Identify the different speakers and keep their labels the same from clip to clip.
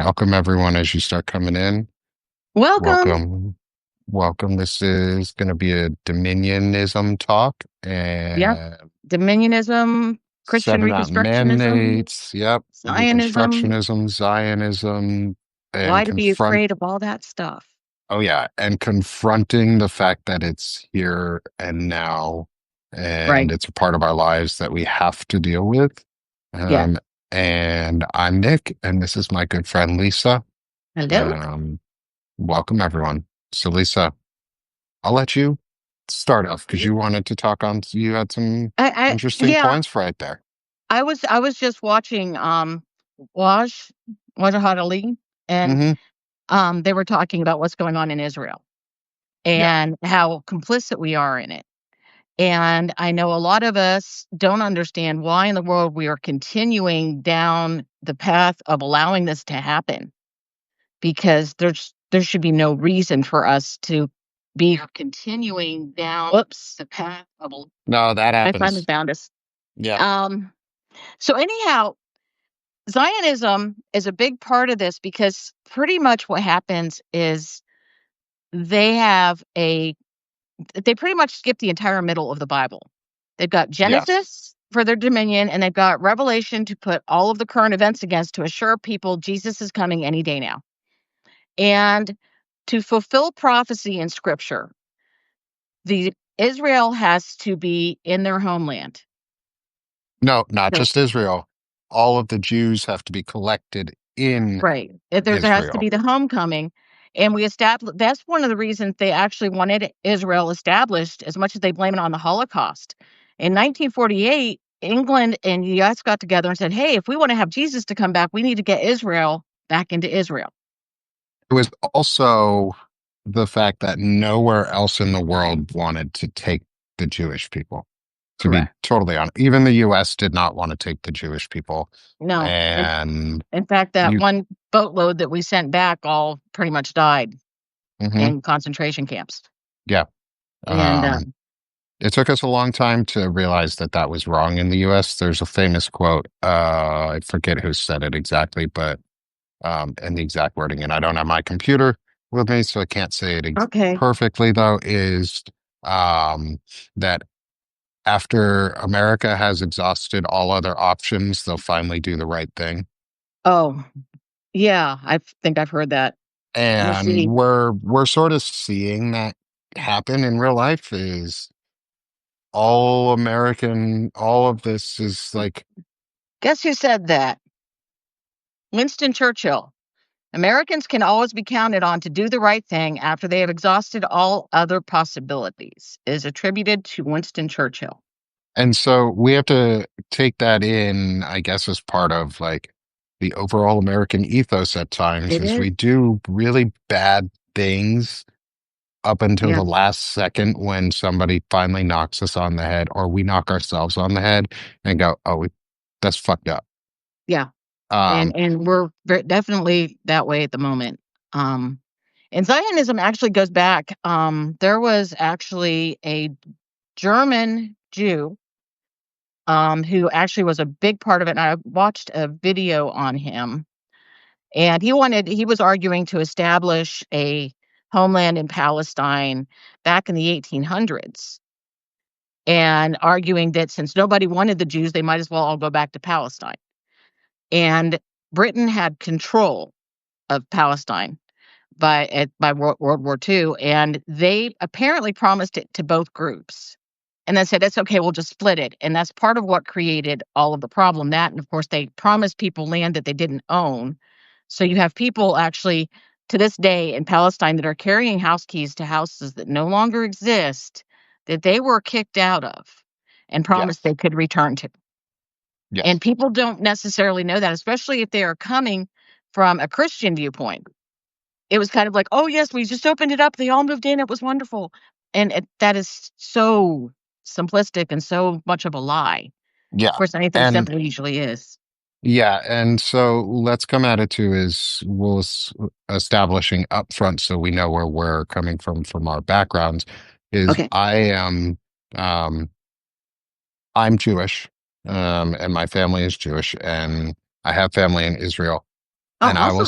Speaker 1: Welcome everyone as you start coming in.
Speaker 2: Welcome.
Speaker 1: Welcome. Welcome. This is going to be a dominionism talk
Speaker 2: Yep.
Speaker 1: and
Speaker 2: Dominionism, Christian
Speaker 1: setting up
Speaker 2: Reconstructionism,
Speaker 1: mandates. Yep.
Speaker 2: Zionism.
Speaker 1: Reconstructionism, Zionism, and
Speaker 2: Why to be
Speaker 1: confront.
Speaker 2: afraid of all that stuff?
Speaker 1: Oh, yeah. And confronting the fact that it's here and now and
Speaker 2: Right.
Speaker 1: it's a part of our lives that we have to deal with.
Speaker 2: Yeah.
Speaker 1: Um, and I'm Nick, and this is my good friend Lisa.
Speaker 2: Hello.
Speaker 1: Um, Welcome, everyone. So, Lisa, I'll let you start off because you wanted to talk on, you had some interesting
Speaker 2: Yeah.
Speaker 1: points right there.
Speaker 2: I was just watching Wash Wajahad Ali, and
Speaker 1: Hmm.
Speaker 2: they were talking about what's going on in Israel
Speaker 1: Yeah.
Speaker 2: and how complicit we are in it. And I know a lot of us don't understand why in the world we are continuing down the path of allowing this to happen. Because there should be no reason for us to be continuing down whoops, the path of a
Speaker 1: No, that
Speaker 2: I finally
Speaker 1: happens.
Speaker 2: found us.
Speaker 1: Yeah.
Speaker 2: Um, so anyhow, Zionism is a big part of this because pretty much what happens is they have a they pretty much skip the entire middle of the Bible. They've got
Speaker 1: Yes.
Speaker 2: Genesis for their dominion, and they've got Revelation to put all of the current events against to assure people Jesus is coming any day now. And to fulfill prophecy in scripture, the Israel has to be in their homeland.
Speaker 1: No, not
Speaker 2: So
Speaker 1: just Israel. All of the Jews have to be collected in
Speaker 2: right. There has to be
Speaker 1: Israel.
Speaker 2: the homecoming. And we established that's one of the reasons they actually wanted Israel established as much as they blame it on the Holocaust. In 1948, England and the US got together and said, hey, if we want to have Jesus to come back, we need to get Israel back into Israel.
Speaker 1: It was also the fact that nowhere else in the world wanted to take the Jewish people. To be
Speaker 2: Correct.
Speaker 1: totally honest, even the US did not want to take the Jewish people.
Speaker 2: No.
Speaker 1: And
Speaker 2: In fact, that
Speaker 1: you,
Speaker 2: one boatload that we sent back all pretty much died
Speaker 1: mhm,
Speaker 2: in concentration camps.
Speaker 1: yeah.
Speaker 2: And,
Speaker 1: Um, it took us a long time to realize that that was wrong in the US. There's a famous quote. I forget who said it exactly, but and the exact wording, and I don't have my computer with me, so I can't say it
Speaker 2: okay.
Speaker 1: perfectly, though, is that after America has exhausted all other options, they'll finally do the right thing.
Speaker 2: Oh, yeah, I think I've heard that. You
Speaker 1: And
Speaker 2: see,
Speaker 1: we're sort of seeing that happen in real life is all American, all of this is like,
Speaker 2: guess who said that? Winston Churchill. Americans can always be counted on to do the right thing after they have exhausted all other possibilities, is attributed to Winston Churchill.
Speaker 1: and so we have to take that in, I guess, as part of like the overall American ethos at times
Speaker 2: It
Speaker 1: is
Speaker 2: is?
Speaker 1: we do really bad things up until
Speaker 2: Yeah,
Speaker 1: the last second when somebody finally knocks us on the head or we knock ourselves on the head and go, oh, that's fucked up.
Speaker 2: yeah.
Speaker 1: Um,
Speaker 2: And we're definitely that way at the moment. Um, and Zionism actually goes back. There was actually a German Jew who actually was a big part of it. And I watched a video on him, and he was arguing to establish a homeland in Palestine back in the 1800s, and arguing that since nobody wanted the Jews, they might as well all go back to Palestine. And Britain had control of Palestine by World War II, and they apparently promised it to both groups. And then said, "That's okay, we'll just split it." And that's part of what created all of the problem. That, and of course, they promised people land that they didn't own. So you have people actually to this day in Palestine that are carrying house keys to houses that no longer exist, that they were kicked out of and promised
Speaker 1: yes,
Speaker 2: they could return to. And
Speaker 1: yes,
Speaker 2: people don't necessarily know that, especially if they are coming from a Christian viewpoint. It was kind of like, "Oh, yes, we just opened it up, they all moved in, it was wonderful." And that is so simplistic and so much of a lie. Of
Speaker 1: yeah.
Speaker 2: course, anything
Speaker 1: And
Speaker 2: simple usually is.
Speaker 1: yeah, and so let's come at it too is establishing upfront so we know where we're coming from our backgrounds is
Speaker 2: Okay.
Speaker 1: um I'm Jewish, and my family is Jewish, and I have family in Israel.
Speaker 2: Oh,
Speaker 1: And
Speaker 2: awesome.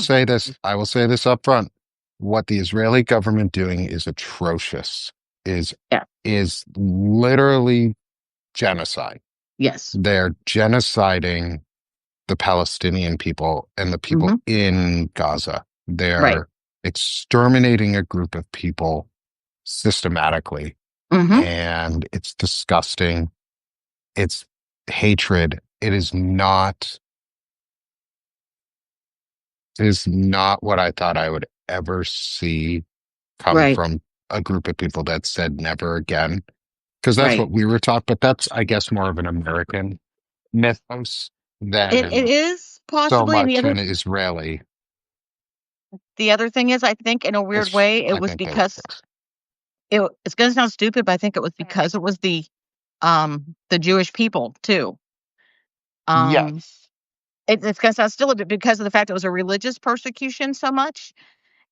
Speaker 1: I will say this up front. What the Israeli government doing is atrocious, is
Speaker 2: Yeah.
Speaker 1: is literally genocide.
Speaker 2: Yes.
Speaker 1: They're genociding the Palestinian people and the people
Speaker 2: Hmm.
Speaker 1: in Gaza.
Speaker 2: Right.
Speaker 1: They're exterminating a group of people systematically,
Speaker 2: Hmm.
Speaker 1: and it's disgusting. It's hatred. It is not what I thought I would ever see come
Speaker 2: Right.
Speaker 1: from a group of people that said never again. Because that's
Speaker 2: Right.
Speaker 1: what we were taught, but that's, I guess, more of an American mythos
Speaker 2: It
Speaker 1: than
Speaker 2: is
Speaker 1: so
Speaker 2: possibly, and
Speaker 1: much an Israeli.
Speaker 2: the other thing is, I think in a weird way, it
Speaker 1: I
Speaker 2: was
Speaker 1: think they would
Speaker 2: because
Speaker 1: fix.
Speaker 2: it's going to sound stupid, but I think it was because it was the Jewish people too. Um,
Speaker 1: Yes.
Speaker 2: it's going to sound still a bit because of the fact it was a religious persecution so much,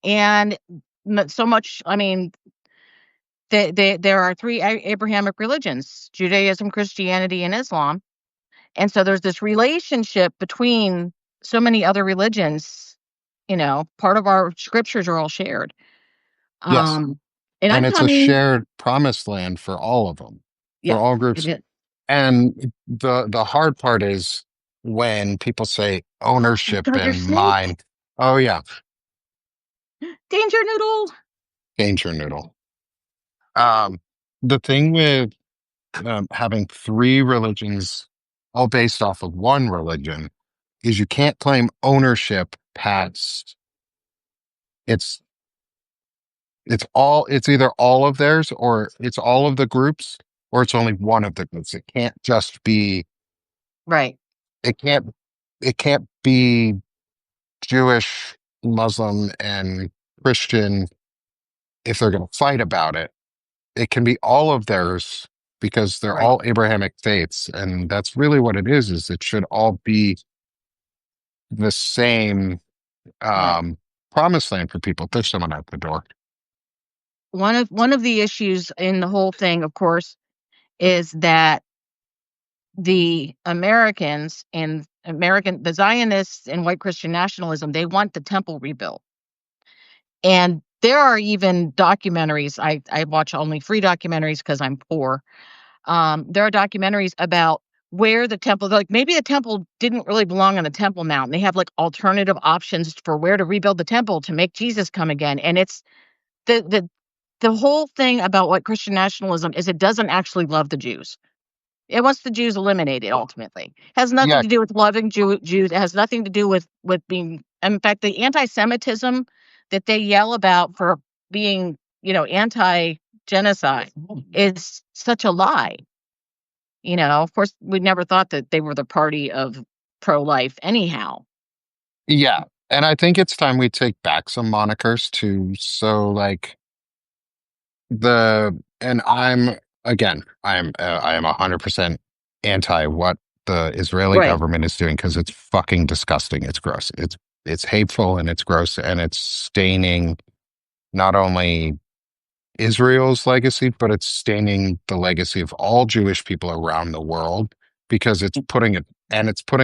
Speaker 2: and so much. I mean, there are three Abrahamic religions: Judaism, Christianity, and Islam. And so there's this relationship between so many other religions. Part of our scriptures are all shared.
Speaker 1: Yes.
Speaker 2: Um, and I'm
Speaker 1: And it's a
Speaker 2: coming.
Speaker 1: shared promised land for all of them, for
Speaker 2: Yes,
Speaker 1: all
Speaker 2: it
Speaker 1: groups.
Speaker 2: is.
Speaker 1: And the hard part is when people say ownership
Speaker 2: Tiger
Speaker 1: and
Speaker 2: snake,
Speaker 1: mine. Oh yeah,
Speaker 2: danger noodle.
Speaker 1: danger noodle. Um, the thing with having three religions all based off of one religion is you can't claim ownership past it's it's either all of theirs or it's all of the groups or it's only one of the groups. It can't just be
Speaker 2: Right.
Speaker 1: it can't it can't be Jewish, Muslim, and Christian if they're going to fight about it. It can be all of theirs because they're
Speaker 2: Right.
Speaker 1: all Abrahamic faiths, and that's really what it is. Is it should all be the same
Speaker 2: Right.
Speaker 1: promised land for people. There's someone at the door.
Speaker 2: One of the issues in the whole thing, of course, is that the Zionists and white Christian nationalism, they want the temple rebuilt. And there are even documentaries. I watch only free documentaries because I'm poor. There are documentaries about where the temple, like maybe the temple didn't really belong on the Temple Mount. They have like alternative options for where to rebuild the temple to make Jesus come again. And it's the the the whole thing about what Christian nationalism is, it doesn't actually love the Jews. It wants the Jews eliminated ultimately. Has nothing
Speaker 1: Yeah,
Speaker 2: to do with loving Jews. It has nothing to do with being, in fact, the anti-Semitism that they yell about for being, anti-genocide is such a lie. Of course, we never thought that they were the party of pro-life anyhow.
Speaker 1: yeah. And I think it's time we take back some monikers too. So like the and I'm again, I am 100% anti what the Israeli
Speaker 2: Right.
Speaker 1: government is doing because it's fucking disgusting. It's gross. It's hateful and it's gross and it's staining not only Israel's legacy, but it's staining the legacy of all Jewish people around the world because it's putting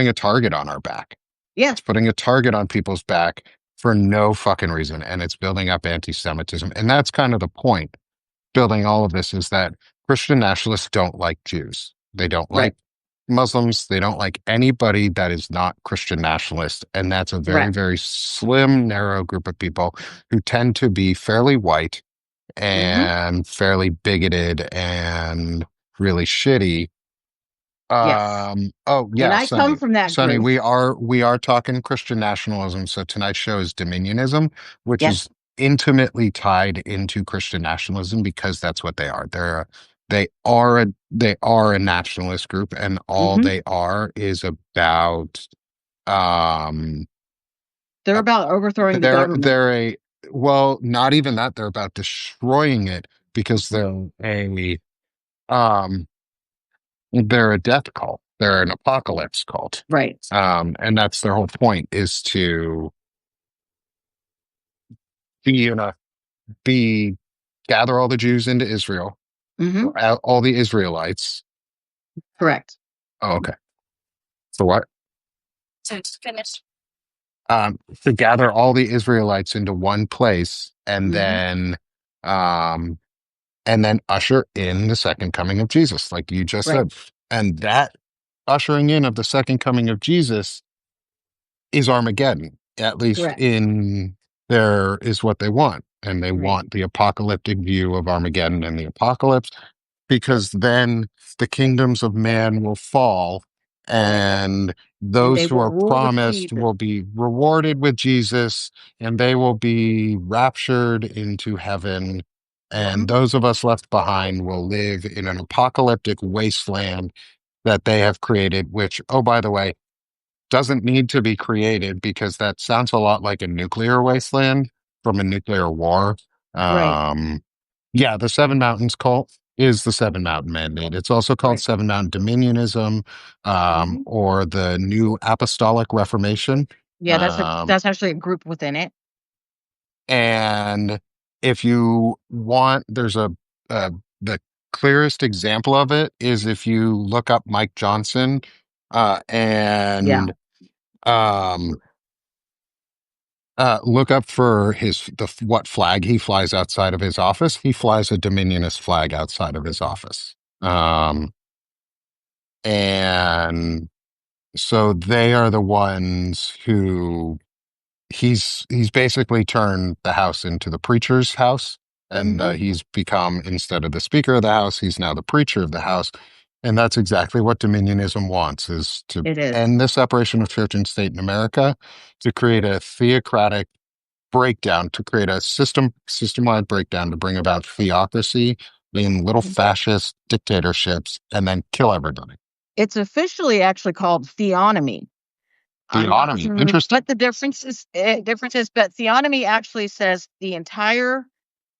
Speaker 1: a target on our back.
Speaker 2: Yeah.
Speaker 1: It's putting a target on people's back for no fucking reason, and it's building up anti-Semitism. And that's kind of the point. Building all of this is that Christian nationalists don't like Jews. They don't
Speaker 2: Right.
Speaker 1: like Muslims. They don't like anybody that is not Christian nationalist. And that's a very,
Speaker 2: Right.
Speaker 1: very slim, narrow group of people who tend to be fairly white
Speaker 2: Hmm.
Speaker 1: and fairly bigoted and really shitty.
Speaker 2: Yes.
Speaker 1: Oh
Speaker 2: And
Speaker 1: yeah,
Speaker 2: I come
Speaker 1: Sonny.
Speaker 2: from that
Speaker 1: Sonny,
Speaker 2: group.
Speaker 1: we are talking Christian nationalism. So tonight's show is Dominionism, which
Speaker 2: Yes.
Speaker 1: is intimately tied into Christian nationalism because that's what they are. They are a nationalist group, and all
Speaker 2: Hmm.
Speaker 1: they are is about um
Speaker 2: They're about overthrowing the government.
Speaker 1: they're a well, not even that, they're about destroying it because um they're a death cult. They're an apocalypse cult.
Speaker 2: Right.
Speaker 1: And that's their whole point is to be be gather all the Jews into Israel,
Speaker 2: Hmm.
Speaker 1: all the Israelites.
Speaker 2: Correct.
Speaker 1: Oh, okay. For what? to gather all the Israelites into one place
Speaker 2: Mhm.
Speaker 1: um, and then usher in the second coming of Jesus, like you just
Speaker 2: Right.
Speaker 1: said. And that ushering in of the second coming of Jesus is Armageddon, at least
Speaker 2: Correct.
Speaker 1: in there is what they want. And they
Speaker 2: Right.
Speaker 1: want the apocalyptic view of Armageddon and the apocalypse, because then the kingdoms of man will fall and
Speaker 2: And
Speaker 1: those
Speaker 2: they
Speaker 1: who
Speaker 2: will
Speaker 1: are
Speaker 2: rule with
Speaker 1: promised
Speaker 2: Jesus.
Speaker 1: will be rewarded with Jesus and they will be raptured into heaven. And
Speaker 2: Mhm.
Speaker 1: those of us left behind will live in an apocalyptic wasteland that they have created, which, oh, by the way, doesn't need to be created because that sounds a lot like a nuclear wasteland from a nuclear war.
Speaker 2: Right.
Speaker 1: Um, yeah, the Seven Mountains cult is the Seven Mountain Mandate. It's also called
Speaker 2: Right.
Speaker 1: Seven Mountain Dominionism,
Speaker 2: Mhm.
Speaker 1: or the New Apostolic Reformation.
Speaker 2: Yeah,
Speaker 1: Um,
Speaker 2: that's actually a group within it.
Speaker 1: and if you want, the clearest example of it is if you look up Mike Johnson,
Speaker 2: Yeah.
Speaker 1: and um, look up for what flag he flies outside of his office. He flies a Dominionist flag outside of his office. And so they are the ones who he's basically turned the house into the preacher's house, and
Speaker 2: Mhm.
Speaker 1: he's become, instead of the speaker of the house, he's now the preacher of the house. And that's exactly what dominionism wants, is to
Speaker 2: It is.
Speaker 1: end the separation of church and state in America, to create a theocratic breakdown, to create a system-wide breakdown, to bring about theocracy in little
Speaker 2: Mhm.
Speaker 1: fascist dictatorships and then kill everybody.
Speaker 2: It's officially actually called theonomy.
Speaker 1: Theonomy. Interesting.
Speaker 2: But the difference is, but theonomy actually says the entire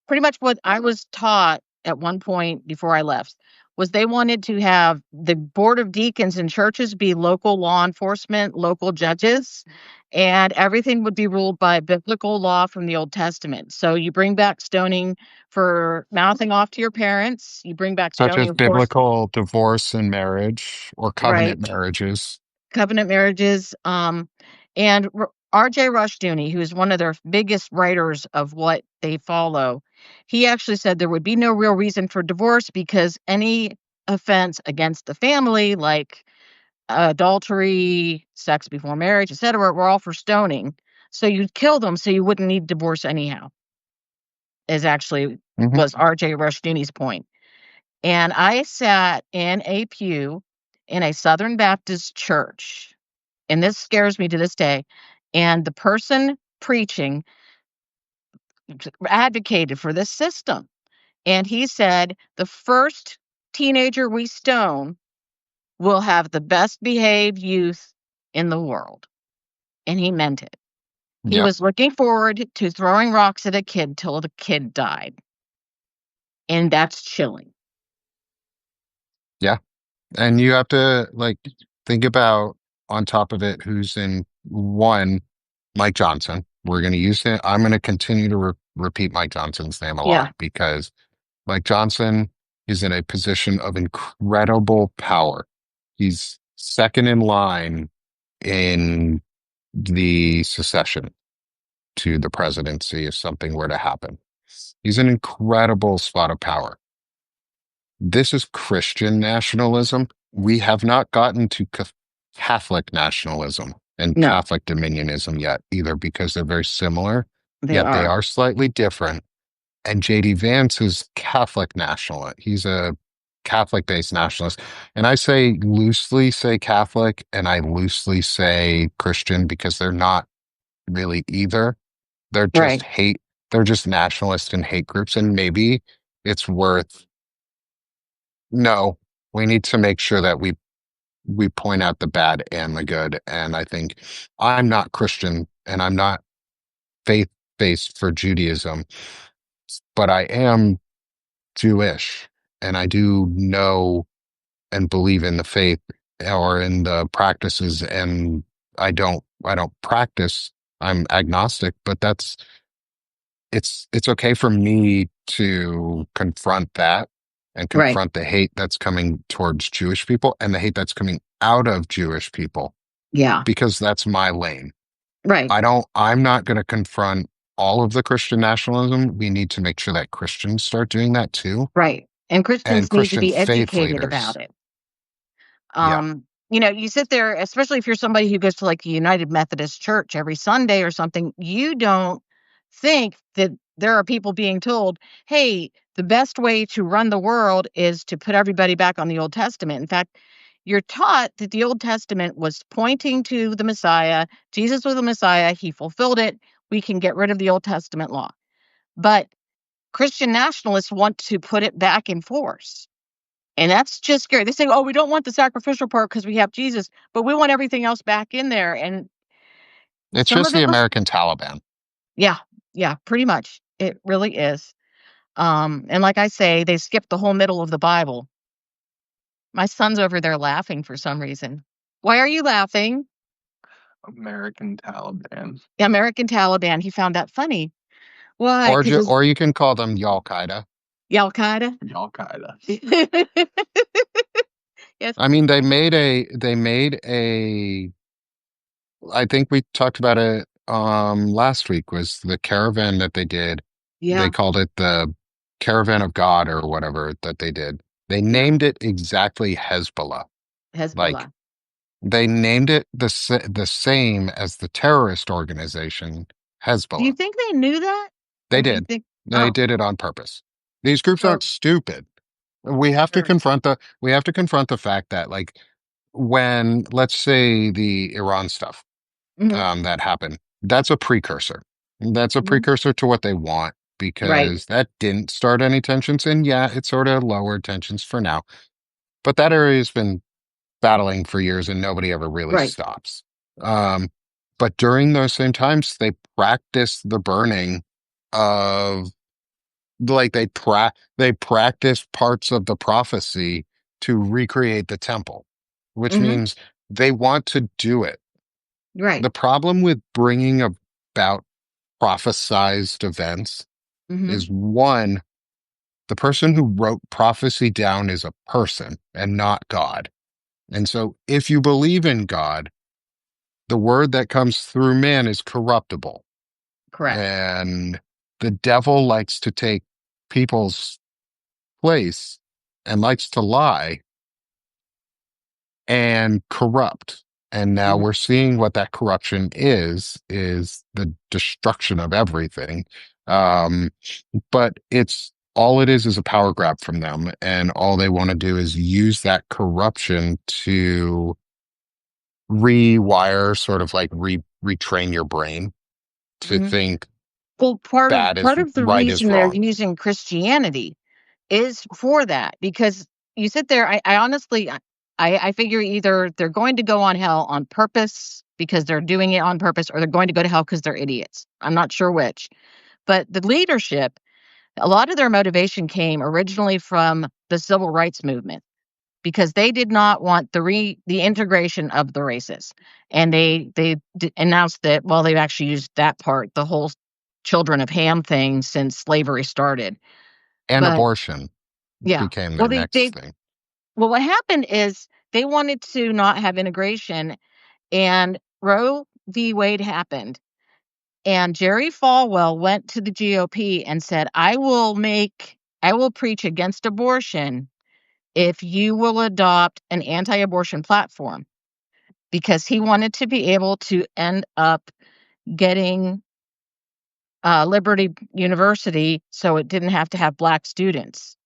Speaker 2: pretty much what I was taught at one point before I left was they wanted to have the board of deacons in churches be local law enforcement, local judges, and everything would be ruled by biblical law from the Old Testament. So you bring back stoning for mouthing off to your parents. You bring back
Speaker 1: Such
Speaker 2: stoning,
Speaker 1: as
Speaker 2: of course,
Speaker 1: biblical divorce and marriage or
Speaker 2: right?
Speaker 1: covenant marriages.
Speaker 2: Covenant marriages. And R.J. Rushdoony, who is one of their biggest writers of what they follow, he actually said there would be no real reason for divorce because any offense against the family, like adultery, sex before marriage, etc., were all for stoning. So you'd kill them, so you wouldn't need divorce anyhow. Is actually
Speaker 1: Hmm.
Speaker 2: was R.J. Rushdoony's point. And I sat in a pew in a Southern Baptist church, and this scares me to this day, and the person preaching advocated for this system, and he said, "The first teenager we stone will have the best behaved youth in the world," and he meant it. He
Speaker 1: Yep.
Speaker 2: was looking forward to throwing rocks at a kid till the kid died, and that's chilling.
Speaker 1: Yeah. And you have to like think about, on top of it, who's in one, Mike Johnson. We're going to use him. I'm going to continue to repeat Mike Johnson's name a lot
Speaker 2: Yeah,
Speaker 1: because Mike Johnson is in a position of incredible power. He's second in line in the succession to the presidency if something were to happen. He's an incredible spot of power. This is Christian nationalism. We have not gotten to Catholic nationalism and
Speaker 2: no,
Speaker 1: Catholic dominionism yet either, because they're very similar,
Speaker 2: they
Speaker 1: yet they
Speaker 2: are.
Speaker 1: are slightly different. And JD Vance is Catholic nationalist. He's a Catholic based nationalist. And I say loosely say Catholic and I loosely say Christian because they're not really either. They're just
Speaker 2: Right,
Speaker 1: hate, they're just nationalist and hate groups. And maybe it's worth, no, we need to make sure that we point out the bad and the good. And I think I'm not Christian and I'm not faith based for Judaism, but I am Jewish and I do know and believe in the faith or in the practices, and I don't practice. I'm agnostic, but it's okay for me to confront that and
Speaker 2: right.
Speaker 1: confront the hate that's coming towards Jewish people and the hate that's coming out of Jewish people,
Speaker 2: Yeah.
Speaker 1: because that's my lane.
Speaker 2: Right,
Speaker 1: I'm not going to confront all of the Christian nationalism. We need to make sure that Christians start doing that too,
Speaker 2: right. And
Speaker 1: and
Speaker 2: Christians need to
Speaker 1: Christian
Speaker 2: be
Speaker 1: faith
Speaker 2: educated about
Speaker 1: leaders.
Speaker 2: it.
Speaker 1: Yeah.
Speaker 2: You sit there, especially if you're somebody who goes to like the United Methodist Church every Sunday or something, you don't think that there are people being told, hey, the best way to run the world is to put everybody back on the Old Testament. In fact, you're taught that the Old Testament was pointing to the Messiah. Jesus was the Messiah. He fulfilled it. We can get rid of the Old Testament law. But Christian nationalists want to put it back in force. And that's just scary. They say, "Oh, we don't want the sacrificial part because we have Jesus, but we want everything else back in there." And
Speaker 1: It's
Speaker 2: some
Speaker 1: just
Speaker 2: of
Speaker 1: the
Speaker 2: it was
Speaker 1: American Taliban.
Speaker 2: yeah, yeah, pretty much. It really is. And like I say, they skipped the whole middle of the Bible. My son's over there laughing for some reason. Why are you laughing?
Speaker 3: American Taliban.
Speaker 2: The American Taliban. He found that funny. Why? Because his
Speaker 1: Or you can call them Al Qaeda.
Speaker 2: Al Qaeda.
Speaker 3: Al Qaeda.
Speaker 2: Yes.
Speaker 1: I mean, they made a I think we talked about it last week was the caravan that they did. They
Speaker 2: Yeah.
Speaker 1: called it the Caravan of God or whatever that they did. They
Speaker 2: Yeah.
Speaker 1: named it exactly Hezbollah. Like
Speaker 2: Hezbollah.
Speaker 1: they named it the same as the terrorist organization
Speaker 2: Do you
Speaker 1: Hezbollah.
Speaker 2: think they knew that,
Speaker 1: They
Speaker 2: or do you
Speaker 1: did.
Speaker 2: think?
Speaker 1: They
Speaker 2: Oh,
Speaker 1: did it on purpose. These groups
Speaker 2: so
Speaker 1: aren't stupid.
Speaker 2: sure.
Speaker 1: We have to confront the fact that like when let's say the Iran stuff
Speaker 2: Hmm.
Speaker 1: that happened. That's a precursor. That's a
Speaker 2: Hmm.
Speaker 1: precursor to what they want
Speaker 2: Right.
Speaker 1: because that didn't start any tensions. And yeah, it sort of lowered tensions for now. But that area has been battling for years and nobody ever really
Speaker 2: Right.
Speaker 1: stops. Um, but during those same times, they practiced the burning of like they practiced parts of the prophecy to recreate the temple, which
Speaker 2: Hmm.
Speaker 1: means they want to do it.
Speaker 2: Right.
Speaker 1: The problem with bringing about prophesized events
Speaker 2: Hmm.
Speaker 1: is one, the person who wrote prophecy down is a person and not God. And so if you believe in God, the word that comes through man is corruptible.
Speaker 2: Correct.
Speaker 1: And the devil likes to take people's place and likes to lie and corrupt. And now
Speaker 2: Hmm.
Speaker 1: we're seeing what that corruption is the destruction of everything. Um, but it's all it is a power grab from them. And all they want to do is use that corruption to rewire, sort of like retrain your brain to
Speaker 2: Hmm.
Speaker 1: think
Speaker 2: Well,
Speaker 1: bad is
Speaker 2: part of the
Speaker 1: right is
Speaker 2: reason they're
Speaker 1: wrong.
Speaker 2: using Christianity is for that, because you sit there. I honestly, I figure either they're going to go on hell on purpose because they're doing it on purpose, or they're going to go to hell because they're idiots. I'm not sure which. But the leadership, a lot of their motivation came originally from the civil rights movement, because they did not want the integration of the races, and announced that, well, they've actually used that part, the whole children of Ham thing, since slavery started.
Speaker 1: And
Speaker 2: But
Speaker 1: abortion
Speaker 2: yeah,
Speaker 1: became
Speaker 2: well,
Speaker 1: their next thing.
Speaker 2: what happened is they wanted to not have integration, and Roe v. Wade happened, and Jerry Falwell went to the GOP and said, I will preach against abortion if you will adopt an anti-abortion platform, because he wanted to be able to end up getting Liberty University so it didn't have to have black students.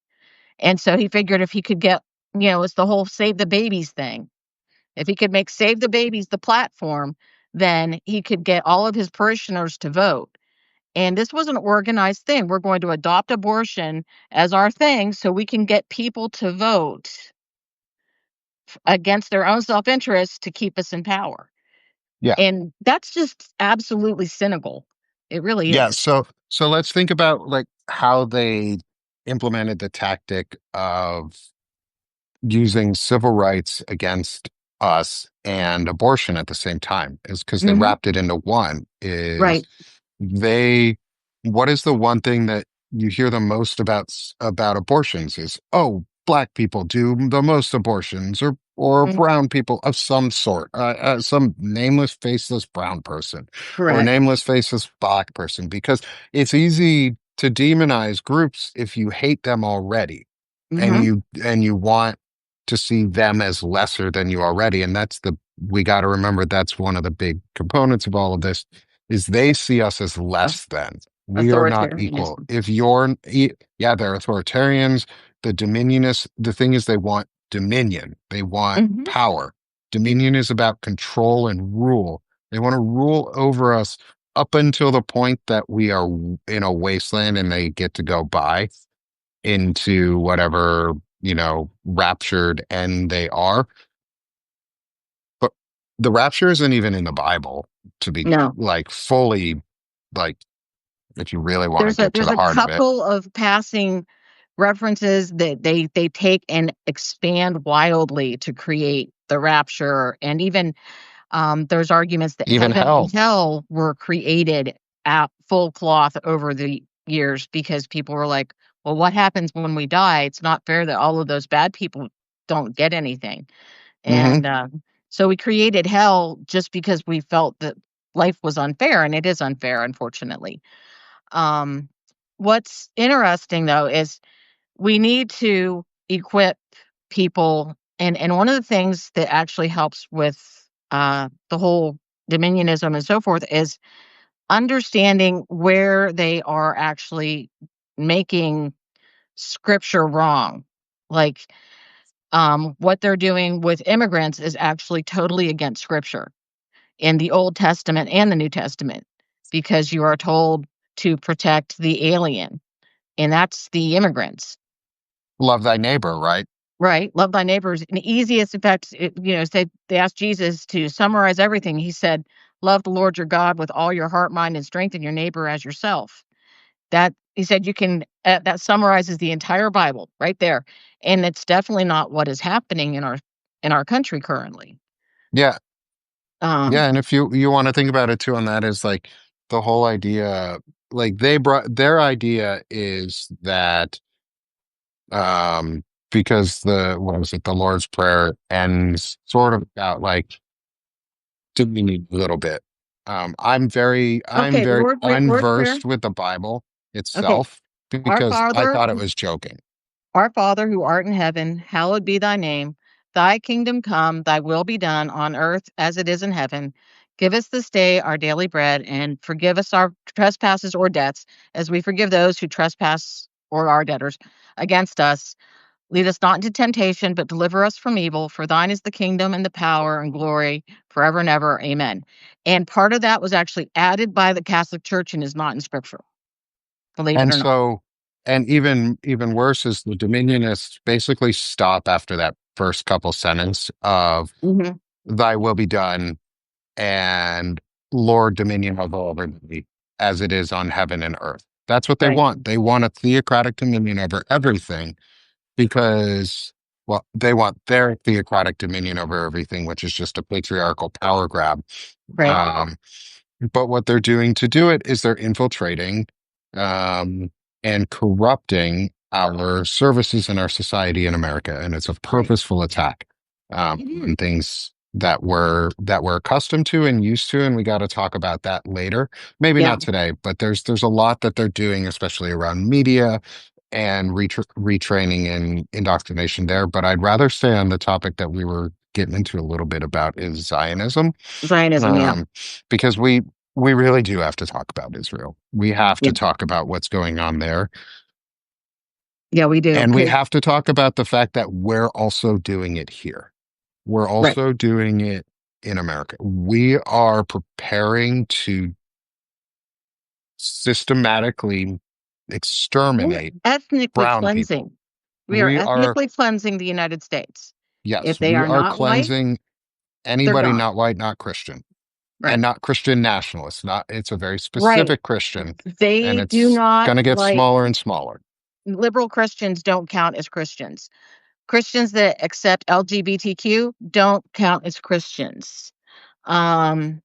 Speaker 2: And so he figured if he could get, it's the whole save the babies thing. If he could make Save the Babies the platform, then he could get all of his parishioners to vote. And this was an organized thing. We're going to adopt abortion as our thing so we can get people to vote against their own self-interest to keep us in power.
Speaker 1: Yeah.
Speaker 2: And that's just absolutely cynical. It really
Speaker 1: Yeah.
Speaker 2: is.
Speaker 1: So let's think about like how they implemented the tactic of using civil rights against us and abortion at the same time is because they
Speaker 2: Mhm.
Speaker 1: wrapped it into one is
Speaker 2: Right.
Speaker 1: they what is the one thing that you hear the most about about abortions is, oh, black people do the most abortions, or
Speaker 2: Mhm.
Speaker 1: brown people of some sort, some nameless, faceless brown person, or
Speaker 2: Correct.
Speaker 1: nameless, faceless black person, because it's easy to demonize groups if you hate them already,
Speaker 2: Hmm.
Speaker 1: and you want to see them as lesser than you already. And we got to remember that's one of the big components of all of this is they see us as less than. We are not equal.
Speaker 2: Authoritarianism.
Speaker 1: Yeah, they're authoritarians, the dominionists. The thing is, they want dominion, they want
Speaker 2: Hmm.
Speaker 1: power. Dominion is about control and rule. They want to rule over us up until the point that we are in a wasteland and they get to go by into whatever, raptured end they are. But the rapture isn't even in the Bible to be
Speaker 2: No.
Speaker 1: like fully, like, if you really want to
Speaker 2: There's a
Speaker 1: get to
Speaker 2: there's
Speaker 1: the
Speaker 2: a
Speaker 1: heart of it.
Speaker 2: couple of passing references that they take and expand wildly to create the rapture, and even there's arguments that
Speaker 1: Even
Speaker 2: heaven and
Speaker 1: hell.
Speaker 2: hell were created at full cloth over the years because people were like, well, what happens when we die? It's not fair that all of those bad people don't get anything.
Speaker 1: Hmm.
Speaker 2: And so we created hell just because we felt that life was unfair, and it is unfair, unfortunately. Um, what's interesting, though, is we need to equip people, and one of the things that actually helps with the whole dominionism and so forth is understanding where they are actually making scripture wrong. Like what they're doing with immigrants is actually totally against scripture in the Old Testament and the New Testament, because you are told to protect the alien, and that's the immigrants.
Speaker 1: Love thy neighbor, right?
Speaker 2: Right, love thy neighbors, and the easiest, in fact, they asked Jesus to summarize everything. He said, "Love the Lord your God with all your heart, mind, and strength, and your neighbor as yourself." That he said you can that summarizes the entire Bible right there, and it's definitely not what is happening in our country currently.
Speaker 1: Yeah.
Speaker 2: Um,
Speaker 1: Yeah. And if you want to think about it too, on that is like the whole idea, like they brought their idea is that, because what was it, the Lord's Prayer ends sort of about like, do we need a little bit? I'm
Speaker 2: okay,
Speaker 1: very
Speaker 2: Lord's Prayer.
Speaker 1: unversed with the Bible
Speaker 2: Okay,
Speaker 1: itself
Speaker 2: our
Speaker 1: because I
Speaker 2: Father
Speaker 1: thought it was joking.
Speaker 2: Our Father who art in heaven, hallowed be thy name. Thy kingdom come, thy will be done on earth as it is in heaven. Give us this day our daily bread, and forgive us our trespasses or debts, as we forgive those who trespass or our debtors against us. Lead us not into temptation, but deliver us from evil. For thine is the kingdom and the power and glory forever and ever. Amen. And part of that was actually added by the Catholic Church and is not in Scripture, believe it
Speaker 1: And
Speaker 2: or not.
Speaker 1: so, and even worse is the Dominionists basically stop after that first couple sentence of
Speaker 2: Hmm.
Speaker 1: "Thy will be done" and "Lord dominion of all everybody as it is on heaven and earth." That's what they
Speaker 2: Right.
Speaker 1: want. They want a theocratic dominion over everything because, well, they want their theocratic dominion over everything, which is just a patriarchal power grab.
Speaker 2: Right.
Speaker 1: Um, but what they're doing to do it is they're infiltrating, um, and corrupting our services in our society in America, and it's a
Speaker 2: Right.
Speaker 1: purposeful attack,
Speaker 2: It is.
Speaker 1: on things that we're accustomed to and used to, and we got to talk about that later. Maybe
Speaker 2: Yeah.
Speaker 1: not today, but there's a lot that they're doing, especially around media and retraining and indoctrination there. But I'd rather stay on the topic that we were getting into a little bit about is Zionism,
Speaker 2: Zionism. Yeah.
Speaker 1: um, because we really do have to talk about Israel. We have
Speaker 2: Yeah.
Speaker 1: to talk about what's going on there,
Speaker 2: Yeah, we do.
Speaker 1: and we
Speaker 2: 'Cause
Speaker 1: have to talk about the fact that we're also doing it here. We're
Speaker 2: right.
Speaker 1: also doing it in America. We are preparing to systematically
Speaker 2: We're
Speaker 1: exterminate
Speaker 2: ethnically
Speaker 1: brown people.
Speaker 2: cleansing. We are
Speaker 1: We are,
Speaker 2: ethnically cleansing the United States. If
Speaker 1: yes,
Speaker 2: they
Speaker 1: we
Speaker 2: are
Speaker 1: are
Speaker 2: not white,
Speaker 1: cleansing
Speaker 2: they're
Speaker 1: anybody
Speaker 2: gone.
Speaker 1: not white, not Christian, and
Speaker 2: Right.
Speaker 1: not Christian nationalists. Not, it's a very
Speaker 2: Right.
Speaker 1: specific Christian, and
Speaker 2: They do
Speaker 1: it's
Speaker 2: not
Speaker 1: going to get
Speaker 2: like
Speaker 1: smaller and smaller.
Speaker 2: liberal Christians don't count as Christians. Christians that accept LGBTQ don't count as Christians. Um,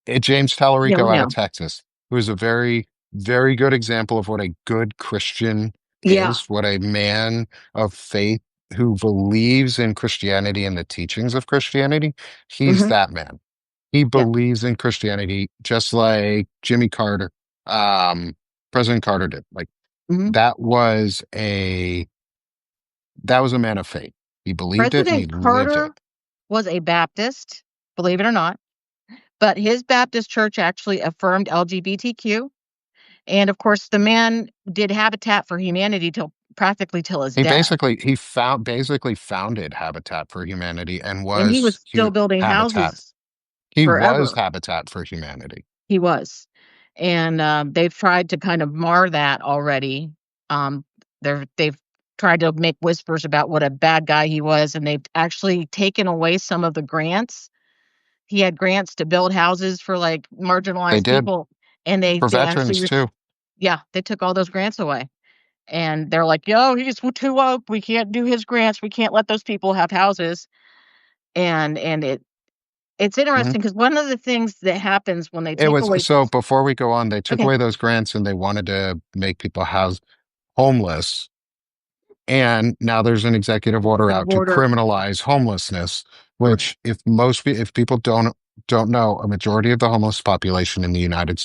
Speaker 1: James
Speaker 2: yeah, we
Speaker 1: Tallarico out of
Speaker 2: know.
Speaker 1: Texas, who is a very, very good example of what a good Christian
Speaker 2: Yeah.
Speaker 1: is, what a man of faith who believes in Christianity and the teachings of Christianity, he's
Speaker 2: Hmm.
Speaker 1: that man. He
Speaker 2: Yeah.
Speaker 1: believes in Christianity just like Jimmy Carter, um, President Carter did. Like
Speaker 2: Hmm.
Speaker 1: that was a that was a man of faith. He believed it and he
Speaker 2: President
Speaker 1: lived
Speaker 2: Carter
Speaker 1: it.
Speaker 2: was a Baptist, believe it or not, but his Baptist church actually affirmed LGBTQ. And of course, the man did Habitat for Humanity till practically till his death.
Speaker 1: He basically founded Habitat for Humanity and
Speaker 2: And he was
Speaker 1: was
Speaker 2: still building
Speaker 1: Habitat.
Speaker 2: houses
Speaker 1: He was
Speaker 2: forever.
Speaker 1: Habitat for Humanity.
Speaker 2: He was. And, they've tried to kind of mar that already. They've tried to make whispers about what a bad guy he was, and they've actually taken away some of the grants. He had grants to build houses for, like,
Speaker 1: They
Speaker 2: marginalized
Speaker 1: did
Speaker 2: people, and
Speaker 1: for
Speaker 2: they actually
Speaker 1: veterans too.
Speaker 2: yeah, they took all those grants away. And they're like, "Yo, he's too woke. We can't do his grants. We can't let those people have houses." And it's
Speaker 1: Mhm.
Speaker 2: interesting because one of the things that happens when they
Speaker 1: It
Speaker 2: take
Speaker 1: was
Speaker 2: away
Speaker 1: so
Speaker 2: things.
Speaker 1: before we go on, they took
Speaker 2: Okay,
Speaker 1: away those grants and they wanted to make people house homeless. And now there's an executive order
Speaker 2: the
Speaker 1: out to
Speaker 2: border.
Speaker 1: criminalize homelessness,
Speaker 2: Right.
Speaker 1: which if people don't know, a majority of the homeless population in the United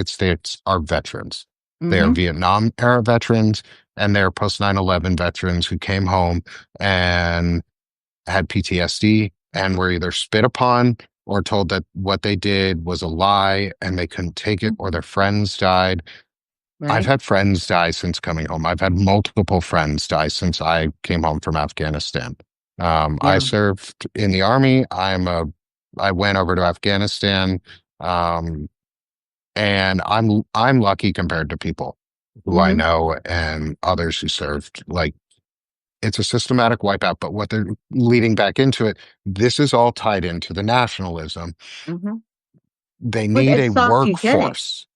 Speaker 1: States are veterans. They are
Speaker 2: Mhm,
Speaker 1: Vietnam era veterans and they're post 9/11 veterans who came home and had PTSD and were either spit upon or told that what they did was a lie and they couldn't take it, or their friends died. I've
Speaker 2: right.
Speaker 1: had friends die since coming home. I've had multiple friends die since I came home from Afghanistan. I
Speaker 2: Yeah.
Speaker 1: served in the army. I went over to Afghanistan, um, and I'm lucky compared to people who I
Speaker 2: Mhm,
Speaker 1: know and others who served. Like it's a systematic wipeout, but what they're leading back into it, this is all tied into the nationalism.
Speaker 2: mhm.
Speaker 1: They
Speaker 2: But
Speaker 1: need a
Speaker 2: it's soft eugenics
Speaker 1: workforce.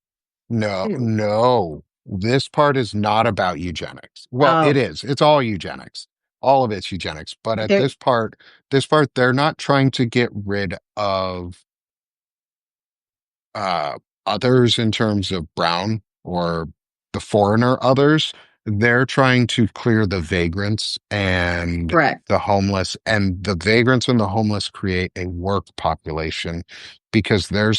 Speaker 1: No,
Speaker 2: too.
Speaker 1: no. This part is not about eugenics. Well, it
Speaker 2: Oh,
Speaker 1: is. It's all eugenics. All of it's eugenics. But at
Speaker 2: there
Speaker 1: this part, they're not trying to get rid of uh, others in terms of brown or the foreigner others. They're trying to clear the vagrants and
Speaker 2: correct.
Speaker 1: the homeless, and the vagrants and the homeless create a work population because they're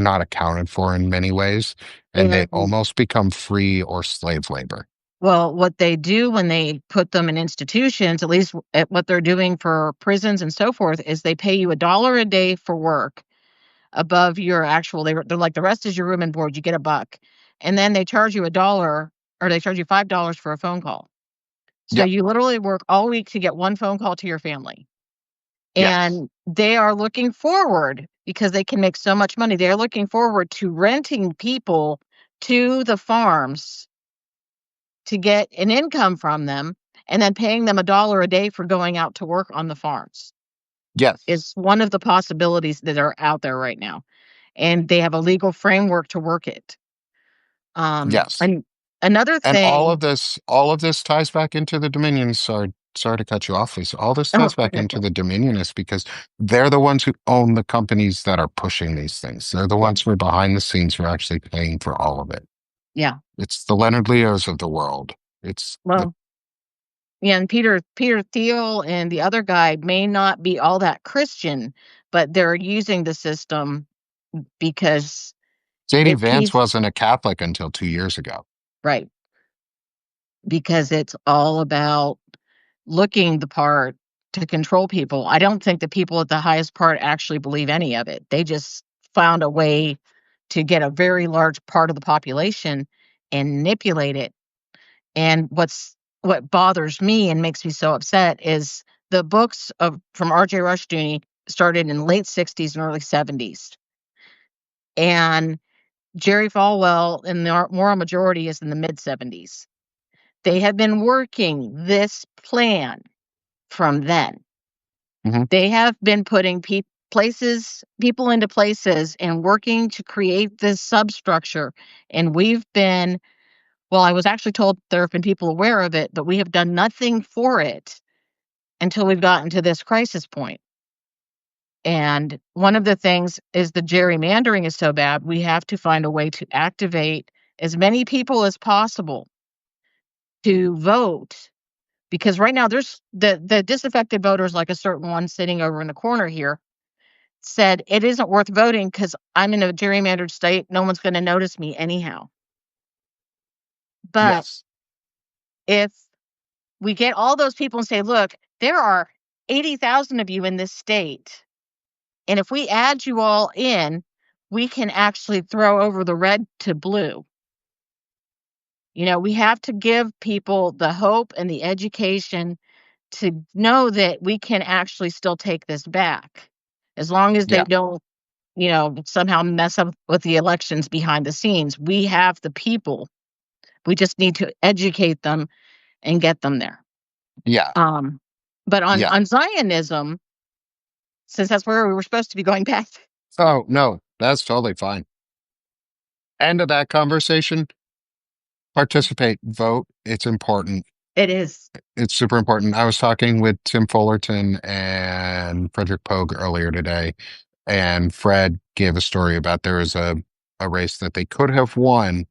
Speaker 1: not accounted for in many ways, and they
Speaker 2: And
Speaker 1: almost become free or slave labor.
Speaker 2: well, what they do when they put them in institutions, at least at what they're doing for prisons and so forth, is they pay you $1 a day for work above your actual they're like, "The rest is your room and board, you get a buck." And then they charge you $1 or they charge you $5 for a phone call. So
Speaker 1: Yep.
Speaker 2: you literally work all week to get one phone call to your family.
Speaker 1: Yes.
Speaker 2: And they are looking forward because they can make so much money. They're looking forward to renting people to the farms to get an income from them and then paying them $1 a day for going out to work on the farms.
Speaker 1: Yes.
Speaker 2: It's one of the possibilities that are out there right now, and they have a legal framework to work it.
Speaker 1: Yes.
Speaker 2: And another
Speaker 1: And
Speaker 2: thing.
Speaker 1: all of this ties back into the Dominions. Sorry to cut you off, Lisa. All this
Speaker 2: Oh,
Speaker 1: ties back
Speaker 2: okay,
Speaker 1: into
Speaker 2: cool.
Speaker 1: the Dominionists because they're the ones who own the companies that are pushing these things. They're the ones who are behind the scenes who are actually paying for all of it.
Speaker 2: Yeah.
Speaker 1: It's the Leonard Leos of the world. It's the
Speaker 2: Well, yeah, and Peter Thiel and the other guy may not be all that Christian, but they're using the system because
Speaker 1: JD
Speaker 2: it
Speaker 1: Vance
Speaker 2: pays.
Speaker 1: wasn't a Catholic until 2 years ago.
Speaker 2: Right, because it's all about looking the part to control people. I don't think the people at the highest part actually believe any of it. They just found a way to get a very large part of the population and manipulate it. And what bothers me and makes me so upset is the books of from R.J. Rushdoony started in late '60s and early '70s, and Jerry Falwell in the Moral Majority is in the mid '70s. They have been working this plan from then.
Speaker 1: Hmm.
Speaker 2: They have been putting people into places and working to create this substructure, and we've been well, I was actually told there have been people aware of it, but we have done nothing for it until we've gotten to this crisis point. And one of the things is the gerrymandering is so bad, we have to find a way to activate as many people as possible to vote, because right now there's the disaffected voters, like a certain one sitting over in the corner here, said it isn't worth voting because I'm in a gerrymandered state. No one's going to notice me anyhow. But
Speaker 1: Yes.
Speaker 2: if we get all those people and say, look, there are 80,000 of you in this state, and if we add you all in, we can actually throw over the red to blue. We have to give people the hope and the education to know that we can actually still take this back, as long as they
Speaker 1: Yeah.
Speaker 2: don't, somehow mess up with the elections behind the scenes. We have the people. We just need to educate them and get them there.
Speaker 1: Yeah.
Speaker 2: But on
Speaker 1: Yeah.
Speaker 2: on Zionism, since that's where we were supposed to be going back,
Speaker 1: Oh, no, that's totally fine. End of that conversation. Participate, vote. It's important.
Speaker 2: it is.
Speaker 1: It's super important. I was talking with Tim Fullerton and Frederick Pogue earlier today, and Fred gave a story about there was a race that they could have won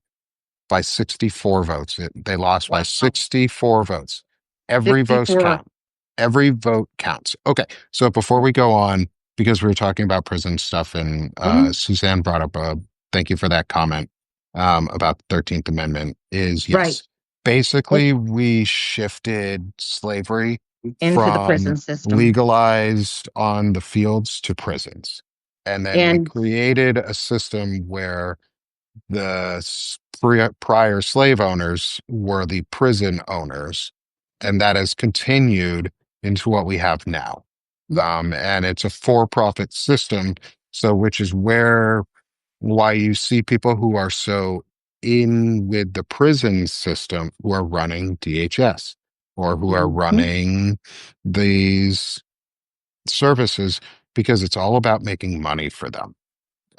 Speaker 1: by 64 votes. They lost by
Speaker 2: Wow.
Speaker 1: 64 votes. Every vote
Speaker 2: 64.
Speaker 1: counts. Every vote counts. Okay, so before we go on, because we were talking about prison stuff, and
Speaker 2: Mhm.
Speaker 1: Suzanne brought up a thank you for that comment about the 13th Amendment. Is
Speaker 2: Right.
Speaker 1: yes, basically we shifted slavery
Speaker 2: Into the
Speaker 1: from
Speaker 2: prison system.
Speaker 1: legalized on the fields to prisons, and then we
Speaker 2: And
Speaker 1: created a system where the prior slave owners were the prison owners, and that has continued into what we have now. And it's a for-profit system, so which is why you see people who are so in with the prison system who are running DHS or who are
Speaker 2: Mhm.
Speaker 1: running these services because it's all about making money for them.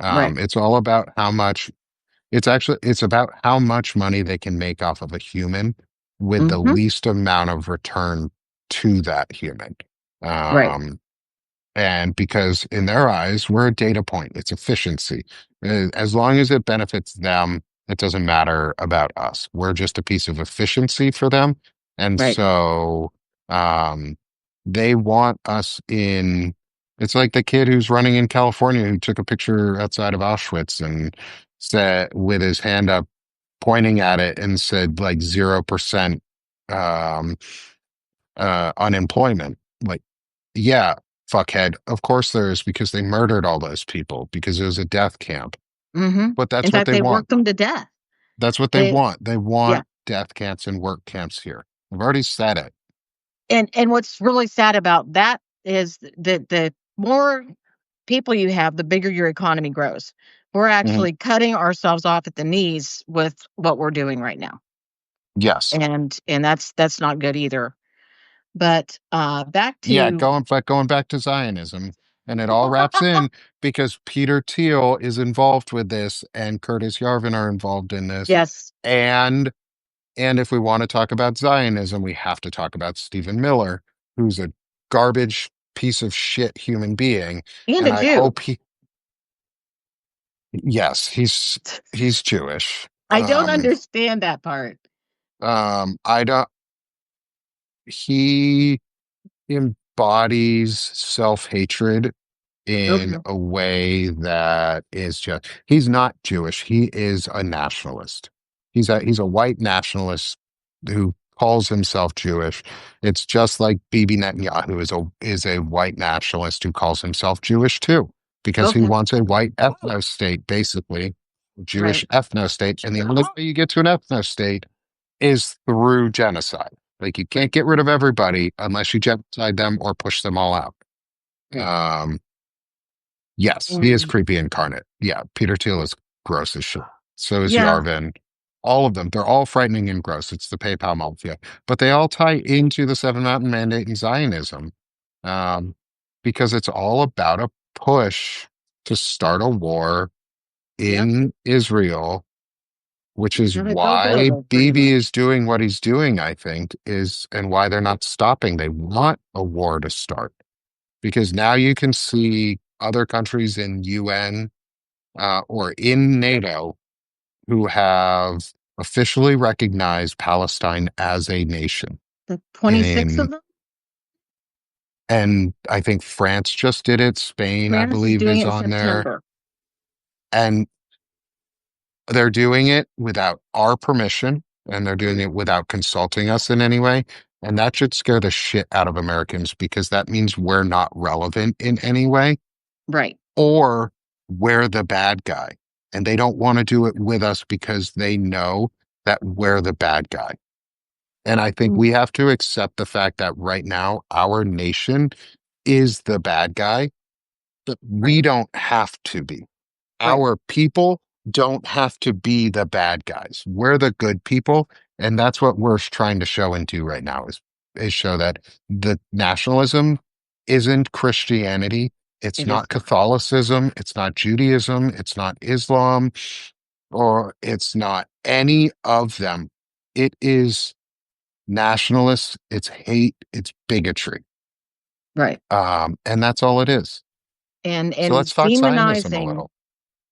Speaker 2: Right.
Speaker 1: It's all about how much it's about how much money they can make off of a human with the
Speaker 2: Mhm.
Speaker 1: least amount of return to that human.
Speaker 2: Right.
Speaker 1: Um, and because in their eyes, we're a data point, it's efficiency. As long as it benefits them, it doesn't matter about us. We're just a piece of efficiency for them. And
Speaker 2: Right.
Speaker 1: so um, they want us in. It's like the kid who's running in California who took a picture outside of Auschwitz and said with his hand up, pointing at it and said like 0% um, unemployment. Like, yeah, fuckhead. Of course there is because they murdered all those people because it was a death camp.
Speaker 2: Mhm.
Speaker 1: But
Speaker 2: In
Speaker 1: that's what
Speaker 2: fact,
Speaker 1: they
Speaker 2: they
Speaker 1: want.
Speaker 2: worked them to death.
Speaker 1: That's what they
Speaker 2: They
Speaker 1: want. They
Speaker 2: Yeah.
Speaker 1: want death camps and work camps here. I've already said it.
Speaker 2: And what's really sad about that is that the more people you have, the bigger your economy grows. We're
Speaker 1: Mhm.
Speaker 2: actually cutting ourselves off at the knees with what we're doing right now.
Speaker 1: Yes.
Speaker 2: And that's not good either. But back
Speaker 1: Yeah,
Speaker 2: to
Speaker 1: going back to Zionism, and it all wraps in because Peter Thiel is involved with this, and Curtis Yarvin are involved in this,
Speaker 2: yes,
Speaker 1: and if we want to talk about Zionism, we have to talk about Stephen Miller, who's a garbage piece of shit human being,
Speaker 2: and a
Speaker 1: and I
Speaker 2: Jew.
Speaker 1: hope yes, he's Jewish.
Speaker 2: I don't understand that part.
Speaker 1: I don't. He embodies self-hatred in
Speaker 2: Okay.
Speaker 1: a way that is just he's not Jewish. He is a nationalist. He's a white nationalist who calls himself Jewish. It's just like Bibi Netanyahu is a white nationalist who calls himself Jewish too, because he
Speaker 2: Okay.
Speaker 1: wants a white ethno state, basically, Jewish
Speaker 2: Right.
Speaker 1: ethno state. And the only way you get to an ethno state is through genocide. Like you can't get rid of everybody unless you genocide them or push them all out.
Speaker 2: Right.
Speaker 1: Um, Yes, he is
Speaker 2: And
Speaker 1: creepy incarnate. Yeah, Peter Thiel is gross as shit. So is
Speaker 2: yeah.
Speaker 1: Yarvin. All of them. They're all frightening and gross. It's the PayPal mafia. But they all tie into the Seven Mountain Mandate and Zionism um, because it's all about a push to start a war
Speaker 2: Yep.
Speaker 1: in Israel, which is
Speaker 2: So they built
Speaker 1: why
Speaker 2: over pretty
Speaker 1: Bibi
Speaker 2: much.
Speaker 1: is doing what he's doing, I think, and why they're not stopping. They want a war to start because now you can see other countries in UN or in NATO who have officially recognize Palestine as a nation.
Speaker 2: The 26
Speaker 1: In
Speaker 2: of them.
Speaker 1: And I think France just did it. Spain, I
Speaker 2: France is
Speaker 1: believe,
Speaker 2: doing
Speaker 1: is
Speaker 2: it in
Speaker 1: on there.
Speaker 2: September.
Speaker 1: And they're doing it without our permission, and they're doing it without consulting us in any way. And that should scare the shit out of Americans because that means we're not relevant in any way,
Speaker 2: Right.
Speaker 1: or we're the bad guy. And they don't want to do it with us because they know that we're the bad guy. And I think
Speaker 2: Mm.
Speaker 1: we have to accept the fact that right now our nation is the bad guy, but we
Speaker 2: Right.
Speaker 1: don't have to be.
Speaker 2: Right.
Speaker 1: Our people don't have to be the bad guys. We're the good people, and that's what we're trying to show and do right now is show that the nationalism isn't Christianity, it's
Speaker 2: It is
Speaker 1: not
Speaker 2: not.
Speaker 1: Catholicism, it's not Judaism, it's not Islam, or it's not any of them. It is nationalist, it's hate, it's bigotry.
Speaker 2: Right.
Speaker 1: And that's all it is.
Speaker 2: And
Speaker 1: So let's talk Zionism a little.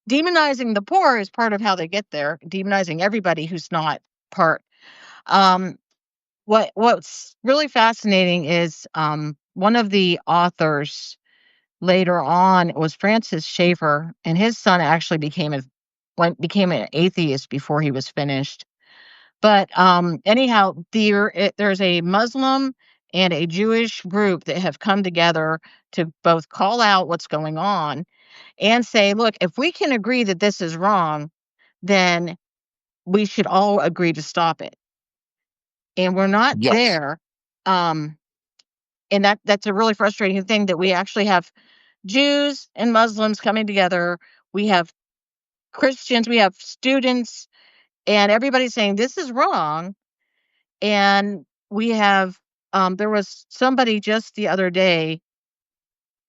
Speaker 2: demonizing the poor is part of how they get there. Demonizing everybody who's not part. Um, what's really fascinating is one of the authors later on was Francis Schaeffer, and his son actually became an atheist before he was finished. But anyhow, there's a Muslim and a Jewish group that have come together to both call out what's going on and say, look, if we can agree that this is wrong, then we should all agree to stop it. And we're not
Speaker 1: Yes.
Speaker 2: there. Um, and that's a really frustrating thing that we actually have Jews and Muslims coming together. We have Christians, we have students, and everybody's saying this is wrong. And we have there was somebody just the other day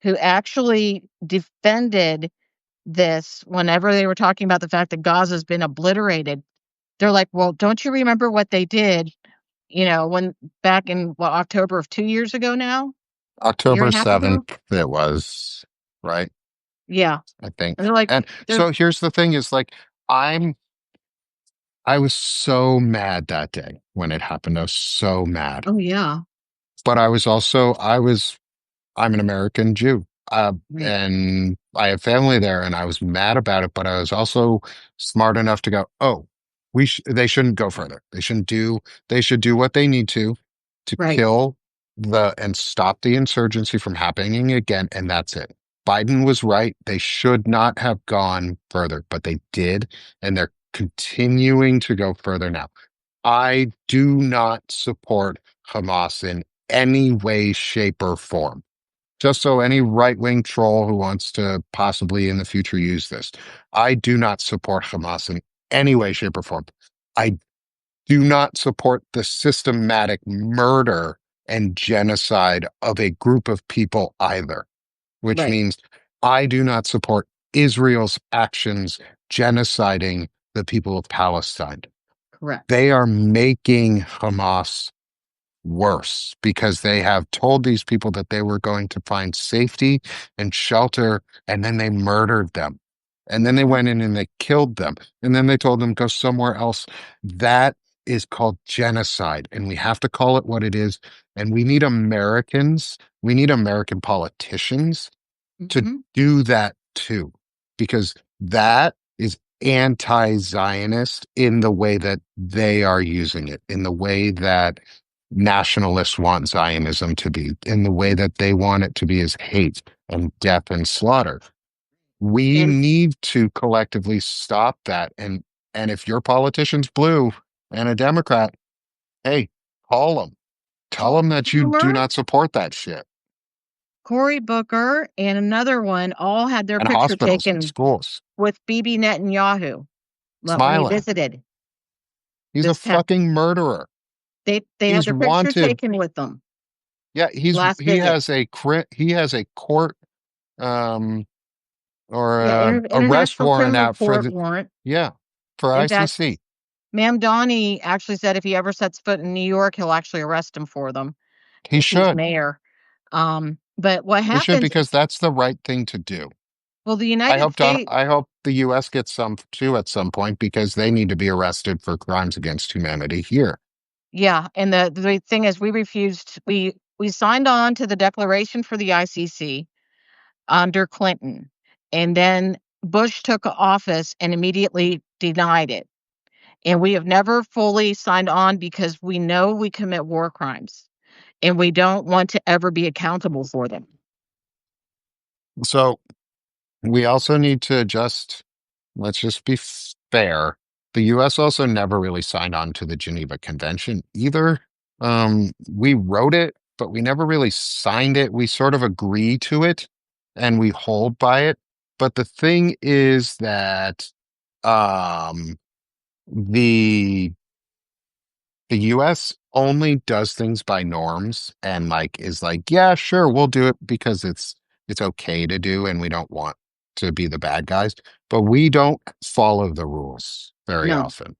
Speaker 2: who actually defended this whenever they were talking about the fact that Gaza's been obliterated. They're like, "Well, don't you remember what they did, when back in October of 2 years ago now? Year
Speaker 1: October
Speaker 2: and a half ago?"
Speaker 1: 7th, it was, right?
Speaker 2: Yeah.
Speaker 1: I think.
Speaker 2: And they're like
Speaker 1: And
Speaker 2: they're
Speaker 1: so here's the thing is like, I was so mad that day when it happened. I was so mad.
Speaker 2: Oh, yeah.
Speaker 1: But I'm an American Jew.
Speaker 2: Right.
Speaker 1: And I have family there and I was mad about it, but I was also smart enough to go, oh, they shouldn't go further. They should do what they need to
Speaker 2: Right.
Speaker 1: kill and stop the insurgency from happening again. And that's it. Biden was right. They should not have gone further, but they did. And they're continuing to go further now. I do not support Hamas in any way, shape, or form. Just so any right wing troll who wants to possibly in the future use this, I do not support Hamas in any way, shape, or form. I do not support the systematic murder and genocide of a group of people either, which
Speaker 2: Right.
Speaker 1: means I do not support Israel's actions genociding the people of Palestine.
Speaker 2: Correct.
Speaker 1: They are making Hamas worse because they have told these people that they were going to find safety and shelter, and then they murdered them. And then they
Speaker 2: Mhm.
Speaker 1: went in and they killed them. And then they told them go somewhere else. That is called genocide. And we have to call it what it is. And we need American politicians to
Speaker 2: Mhm.
Speaker 1: do that too, because that is anti-Zionist in the way that they are using it, in the way that nationalists want Zionism to be, in the way that they want it to be as hate and death and slaughter. We
Speaker 2: And
Speaker 1: need to collectively stop that. And if your politician's blue and a Democrat, hey, call them. Tell
Speaker 2: Paul
Speaker 1: them that you do
Speaker 2: Boomer,
Speaker 1: not support that shit.
Speaker 2: Cory Booker, and another one all had their
Speaker 1: And
Speaker 2: picture
Speaker 1: hospitals and
Speaker 2: taken
Speaker 1: schools.
Speaker 2: with Bibi Netanyahu when he
Speaker 1: Smiling.
Speaker 2: visited
Speaker 1: He's a
Speaker 2: this past.
Speaker 1: fucking murderer.
Speaker 2: They had
Speaker 1: He's
Speaker 2: their picture
Speaker 1: wanted.
Speaker 2: taken with them
Speaker 1: Yeah,
Speaker 2: last visit.
Speaker 1: he has a court um or
Speaker 2: Yeah,
Speaker 1: arrest
Speaker 2: International
Speaker 1: warrant
Speaker 2: Criminal
Speaker 1: out for
Speaker 2: Court
Speaker 1: the
Speaker 2: warrant.
Speaker 1: yeah, for
Speaker 2: In fact,
Speaker 1: ICC.
Speaker 2: Ma'am Donnie actually said if he ever sets foot in New York, he'll actually arrest him for them
Speaker 1: He
Speaker 2: if he's
Speaker 1: should.
Speaker 2: mayor. But what
Speaker 1: He should
Speaker 2: happens
Speaker 1: because that's the right thing to do.
Speaker 2: Well, the United States,
Speaker 1: I hope the US gets some too at some point because they need to be arrested for crimes against humanity here.
Speaker 2: yeah, and the thing is we refused we signed on to the declaration for the ICC under Clinton, and then Bush took office and immediately denied it. And we have never fully signed on because we know we commit war crimes, and we don't want to ever be accountable for them.
Speaker 1: So we also need to let's just be fair. The US also never really signed on to the Geneva Convention either. We wrote it, but we never really signed it. We sort of agree to it and we hold by it. But the thing is that um, the the US only does things by norms and like is like, yeah, sure, we'll do it because it's okay to do and we don't want to be the bad guys, but we don't follow the rules very
Speaker 2: No,
Speaker 1: often.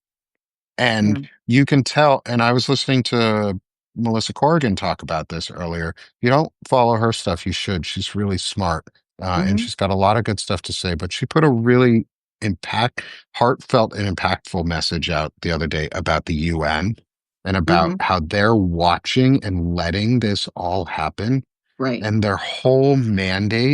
Speaker 1: And
Speaker 2: no.
Speaker 1: you can tell, and I was listening to Melissa Corrigan talk about this earlier. You don't follow her stuff, you should. She's really smart. And
Speaker 2: Mhm,
Speaker 1: she's got a lot of good stuff to say, but she put a really impact, heartfelt and impactful message out the other day about the UN and about
Speaker 2: mhm,
Speaker 1: how they're watching and letting this all happen.
Speaker 2: right.
Speaker 1: And their whole mandate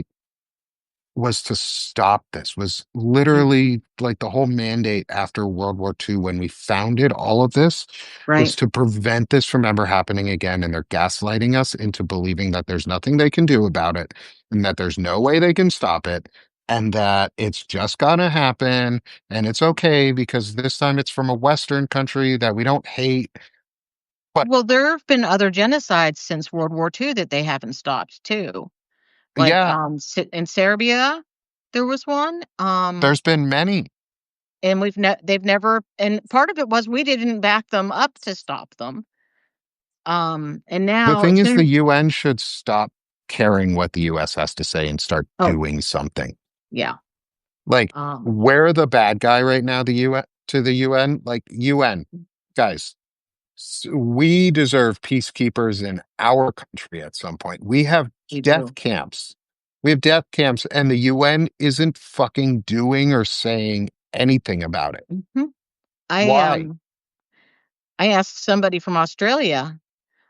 Speaker 1: was to stop this, was
Speaker 2: Mhm,
Speaker 1: literally like the whole mandate after World War II when we founded all of this was
Speaker 2: right.
Speaker 1: to prevent this from ever happening again. And they're gaslighting us into believing that there's nothing they can do about it and that there's no way they can stop it and that it's just gonna happen and it's okay because this time it's from a Western country that we don't hate. But
Speaker 2: Well, there have been other genocides since World War II that they haven't stopped too. Like,
Speaker 1: yeah,
Speaker 2: In Serbia, there was one,
Speaker 1: there's been many.
Speaker 2: and they've never and part of it was we didn't back them up to stop them. And
Speaker 1: The
Speaker 2: now
Speaker 1: thing
Speaker 2: as
Speaker 1: is, the
Speaker 2: soon
Speaker 1: UN should stop caring what the US has to say and start
Speaker 2: oh,
Speaker 1: doing something.
Speaker 2: yeah,
Speaker 1: Like,
Speaker 2: um,
Speaker 1: we're the bad guy right now, the UN to the UN. Like, UN, guys, we deserve peacekeepers in our country at some point. We have
Speaker 2: we
Speaker 1: death
Speaker 2: do.
Speaker 1: camps. We have death camps, and the UN isn't fucking doing or saying anything about it.
Speaker 2: Mhm. I,
Speaker 1: Why?
Speaker 2: um, I asked somebody from Australia,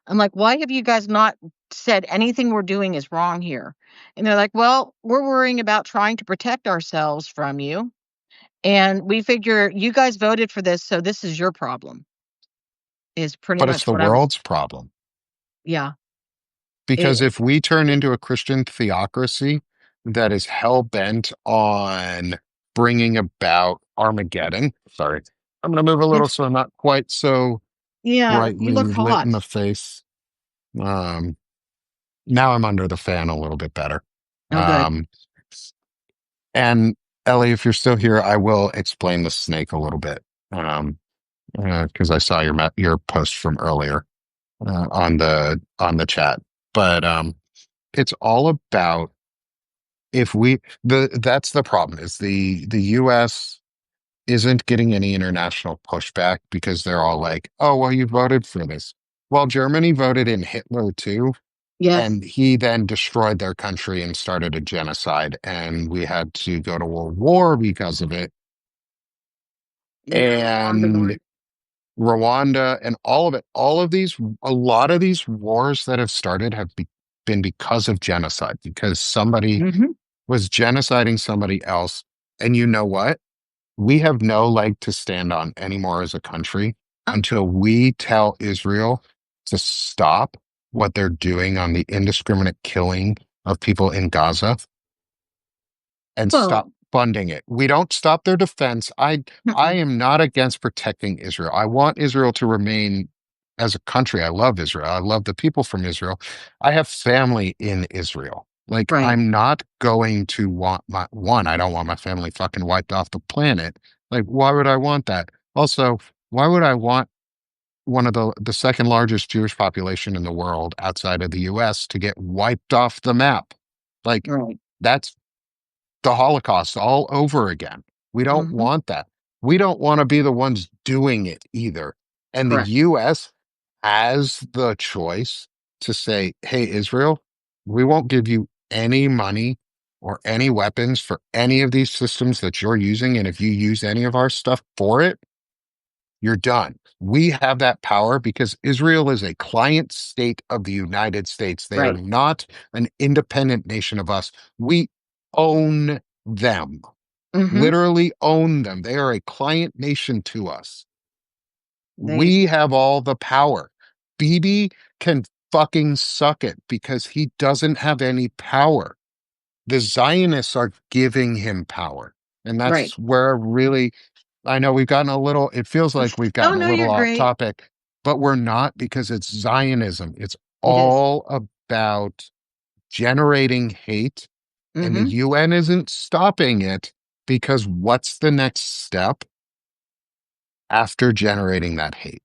Speaker 2: I'm like, "Why have you guys not said anything we're doing is wrong here?" And they're like, "Well, we're worrying about trying to protect ourselves from you, and we figure you guys voted for this, so this is your problem," is pretty
Speaker 1: But it's
Speaker 2: much
Speaker 1: the
Speaker 2: what I was
Speaker 1: world's problem.
Speaker 2: yeah,
Speaker 1: Because
Speaker 2: it
Speaker 1: if we turn into a Christian theocracy that is hell bent on bringing about Armageddon, sorry, I'm going to move a little
Speaker 2: it's
Speaker 1: so I'm not quite so
Speaker 2: yeah, you
Speaker 1: brightly
Speaker 2: look
Speaker 1: lit in
Speaker 2: hot.
Speaker 1: the face. Um, Now I'm under the fan a little bit better.
Speaker 2: Oh, good.
Speaker 1: Um, and Ellie, if you're still here, I will explain the snake a little bit. Because I saw your post from earlier on the chat, but it's all about if we the that's the problem is the US isn't getting any international pushback because they're all like, oh well, you voted for this. Well, Germany voted in Hitler too,
Speaker 2: Yes.
Speaker 1: and he then destroyed their country and started a genocide, and we had to go to World War because of it.
Speaker 2: Yeah, Rwanda
Speaker 1: And
Speaker 2: going
Speaker 1: Rwanda and all of it, all of these, a lot of these wars that have started have been because of genocide, because somebody
Speaker 2: mhm.
Speaker 1: was genociding somebody else. And you know what? We have no leg to stand on anymore as a country until we tell Israel to stop what they're doing on the indiscriminate killing of people in Gaza and stop
Speaker 2: Well,
Speaker 1: funding it. We don't stop their defense. I
Speaker 2: mm-mm.
Speaker 1: am not against protecting Israel. I want Israel to remain as a country. I love Israel. I love the people from Israel. I have family in Israel. Like
Speaker 2: Right,
Speaker 1: I'm not going to want my one, I don't want my family fucking wiped off the planet. Like why would I want that? Also, why would I want one of the second largest Jewish population in the world outside of the US to get wiped off the map? Like
Speaker 2: right.
Speaker 1: that's the Holocaust all over again. We don't
Speaker 2: Mhm.
Speaker 1: want that. We don't want to be the ones doing it either. And the
Speaker 2: Correct.
Speaker 1: US has the choice to say, hey, Israel, we won't give you any money or any weapons for any of these systems that you're using, and if you use any of our stuff for it, you're done. We have that power because Israel is a client state of the United States. They are
Speaker 2: Right.
Speaker 1: not an independent nation of us. We own them,
Speaker 2: Mm-hmm.
Speaker 1: literally own them. They are a client nation to us.
Speaker 2: They
Speaker 1: We have all the power. Bibi can fucking suck it because he doesn't have any power. The Zionists are giving him power. And
Speaker 2: right.
Speaker 1: that's where really, I know we've gotten a little, it feels like we've
Speaker 2: Oh
Speaker 1: gotten a
Speaker 2: no,
Speaker 1: little
Speaker 2: you're
Speaker 1: off
Speaker 2: great.
Speaker 1: topic, but we're not because it's Zionism. It's
Speaker 2: It is.
Speaker 1: all about generating hate, and the
Speaker 2: Mm-hmm.
Speaker 1: UN isn't stopping it because what's the next step after generating that hate?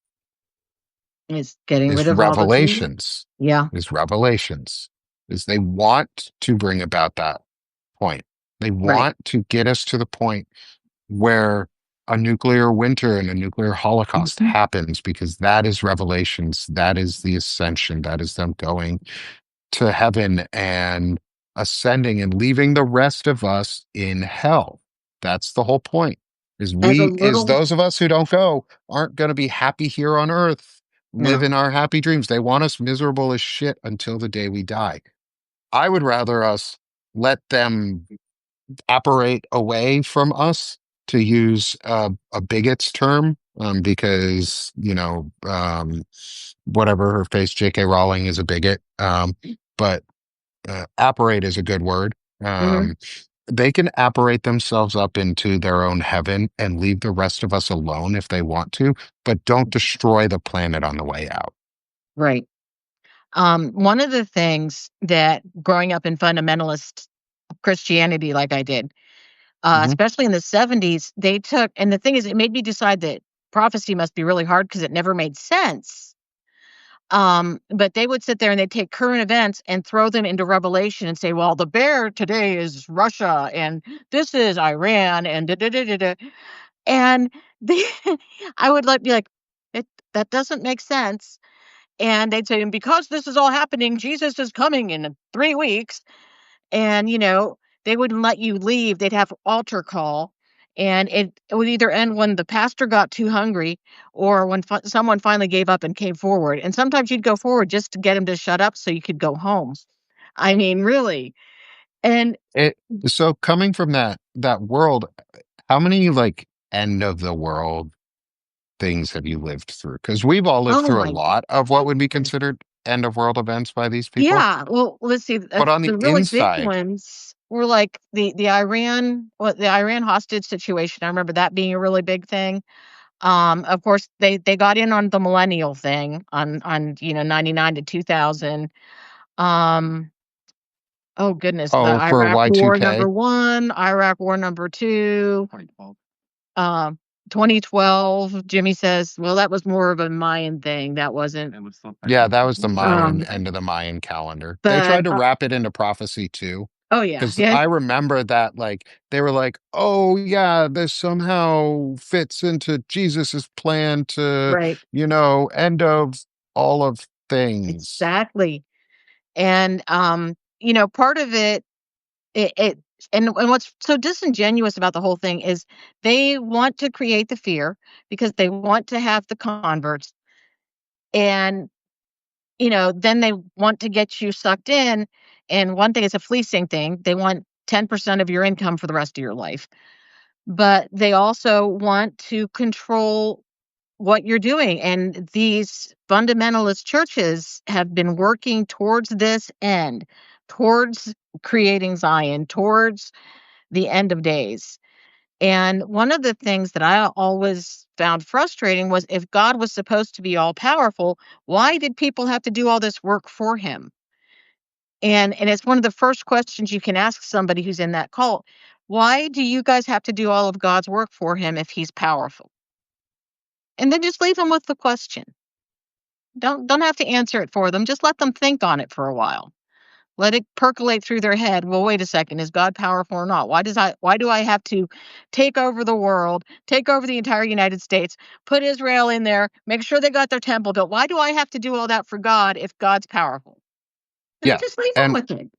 Speaker 2: It's getting rid
Speaker 1: Is
Speaker 2: of all the Jews.
Speaker 1: revelations,
Speaker 2: Yeah.
Speaker 1: is revelations, is they want to bring about that point. They
Speaker 2: Right.
Speaker 1: want to get us to the point where a nuclear winter and a nuclear holocaust
Speaker 2: Mhm.
Speaker 1: happens because that is revelations. That is the ascension. That is them going to heaven and ascending and leaving the rest of us in hell. That's the whole point.
Speaker 2: As a
Speaker 1: Is
Speaker 2: little
Speaker 1: those of us who don't go aren't going to be happy here on earth, live
Speaker 2: no.
Speaker 1: in our happy dreams. They want us miserable as shit until the day we die. I would rather us let them apparate away from us, to use a bigot's term, because whatever her face, J.K. Rowling is a bigot, but apparate is a good word.
Speaker 2: Mm-hmm.
Speaker 1: Um, they can apparate themselves up into their own heaven and leave the rest of us alone if they want to, but don't destroy the planet on the way out.
Speaker 2: Right. One of the things that growing up in fundamentalist Christianity, like I did,
Speaker 1: Hmm.
Speaker 2: especially in the 70s, they took, and the thing is, it made me decide that prophecy must be really hard because it never made sense. But they would sit there and they'd take current events and throw them into Revelation and say, well, the bear today is Russia and this is Iran and da da da da da. And they, I would like be like, it that doesn't make sense. And they'd say, and because this is all happening, Jesus is coming in 3 weeks. And, they wouldn't let you leave. They'd have altar call. And it would either end when the pastor got too hungry or when someone finally gave up and came forward. And sometimes you'd go forward just to get him to shut up so you could go home. I mean, really. And
Speaker 1: It so coming from that world, how many like end of the world things have you lived through? Because we've all lived
Speaker 2: oh
Speaker 1: through a
Speaker 2: my
Speaker 1: lot of what would be
Speaker 2: goodness.
Speaker 1: considered end of world events by these people.
Speaker 2: Yeah, well, let's see.
Speaker 1: But on the
Speaker 2: The really big
Speaker 1: inside,
Speaker 2: ones were like the Iran hostage situation. I remember that being a really big thing. Of course, they got in on the millennial thing on 99 to 2000. Um, oh goodness, the
Speaker 1: oh, for
Speaker 2: Iraq War
Speaker 1: Y2K,
Speaker 2: number 1, Iraq War number 2,
Speaker 3: 2012.
Speaker 2: um, 2012. Jimmy says, well, that was more of a Mayan thing. That wasn't.
Speaker 3: It was still
Speaker 1: yeah, that
Speaker 3: technically
Speaker 1: was the Mayan
Speaker 2: Um,
Speaker 1: end of the Mayan calendar. They
Speaker 2: but
Speaker 1: tried to wrap it into prophecy too.
Speaker 2: oh yeah,
Speaker 1: Because
Speaker 2: yeah,
Speaker 1: I remember that, like, they were like, oh, yeah, this somehow fits into Jesus's plan to,
Speaker 2: right,
Speaker 1: end of all of things.
Speaker 2: exactly. And part of it and what's so disingenuous about the whole thing is they want to create the fear because they want to have the converts and then they want to get you sucked in. And one thing is a fleecing thing. They want 10% of your income for the rest of your life. But they also want to control what you're doing. And these fundamentalist churches have been working towards this end, towards creating Zion, towards the end of days. And one of the things that I always found frustrating was if God was supposed to be all powerful, why did people have to do all this work for him? And it's one of the first questions you can ask somebody who's in that cult. Why do you guys have to do all of God's work for him if he's powerful? And then just leave them with the question. Don't have to answer it for them. Just let them think on it for a while. Let it percolate through their head. Well, wait a second. Is God powerful or not? Why do I have to take over the world, take over the entire United States, put Israel in there, make sure they got their temple built? Why do I have to do all that for God if God's powerful? And then
Speaker 1: Yeah.
Speaker 2: just leave them
Speaker 1: And
Speaker 2: with it.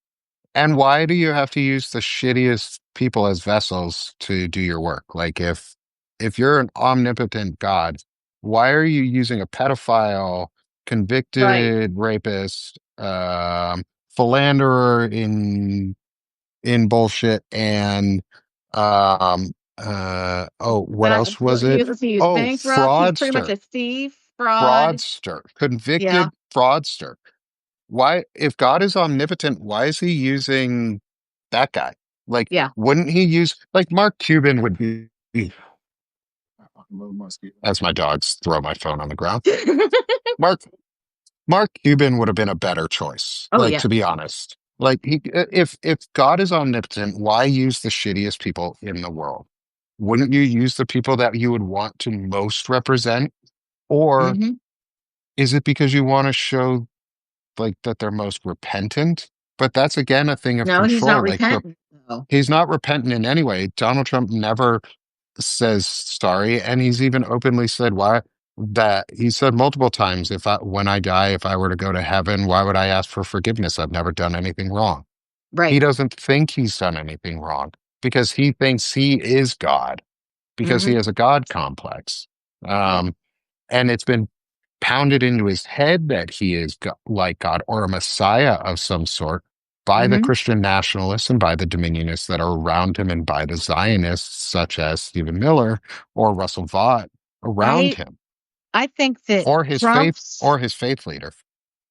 Speaker 1: And why do you have to use the shittiest people as vessels to do your work? Like if you're an omnipotent God, why are you using a pedophile,
Speaker 2: Right.
Speaker 1: convicted rapist, philanderer in bullshit and what else was it?
Speaker 2: Let's see, he was
Speaker 1: Oh,
Speaker 2: bankrupt. He's pretty much
Speaker 1: fraudster.
Speaker 2: a thief, fraud.
Speaker 1: Fraudster.
Speaker 2: Yeah.
Speaker 1: Convicted fraudster. Why, if God is omnipotent, why is he using that guy? Like,
Speaker 2: Yeah.
Speaker 1: wouldn't he use, like, Mark Cuban would be, as my dogs throw my phone on the ground. Mark, Mark Cuban would have been a better choice,
Speaker 2: Oh
Speaker 1: like,
Speaker 2: yeah.
Speaker 1: to be honest. Like, if God is omnipotent, why use the shittiest people in the world? Wouldn't you use the people that you would want to most represent? Or
Speaker 2: Hmm.
Speaker 1: is it because you want to show like that they're most repentant? But that's again a thing of
Speaker 2: No, he's not
Speaker 1: control.
Speaker 2: repentant though.
Speaker 1: He's not repentant in any way. Donald Trump never says sorry, and he's even openly said why that he said multiple times, if I when I die, if I were to go to heaven, why would I ask for forgiveness? I've never done anything wrong. He
Speaker 2: Right.
Speaker 1: doesn't think he's done anything wrong because he thinks he is God, because he
Speaker 2: Hmm.
Speaker 1: has a God complex.
Speaker 2: Yeah.
Speaker 1: Um, and it's been pounded into his head that he is like God or a Messiah of some sort by the
Speaker 2: Hmm.
Speaker 1: Christian nationalists and by the dominionists that are around him and by the Zionists, such as Stephen Miller or Russell Vaught around
Speaker 2: I
Speaker 1: him,
Speaker 2: I think that
Speaker 1: or his faith leader.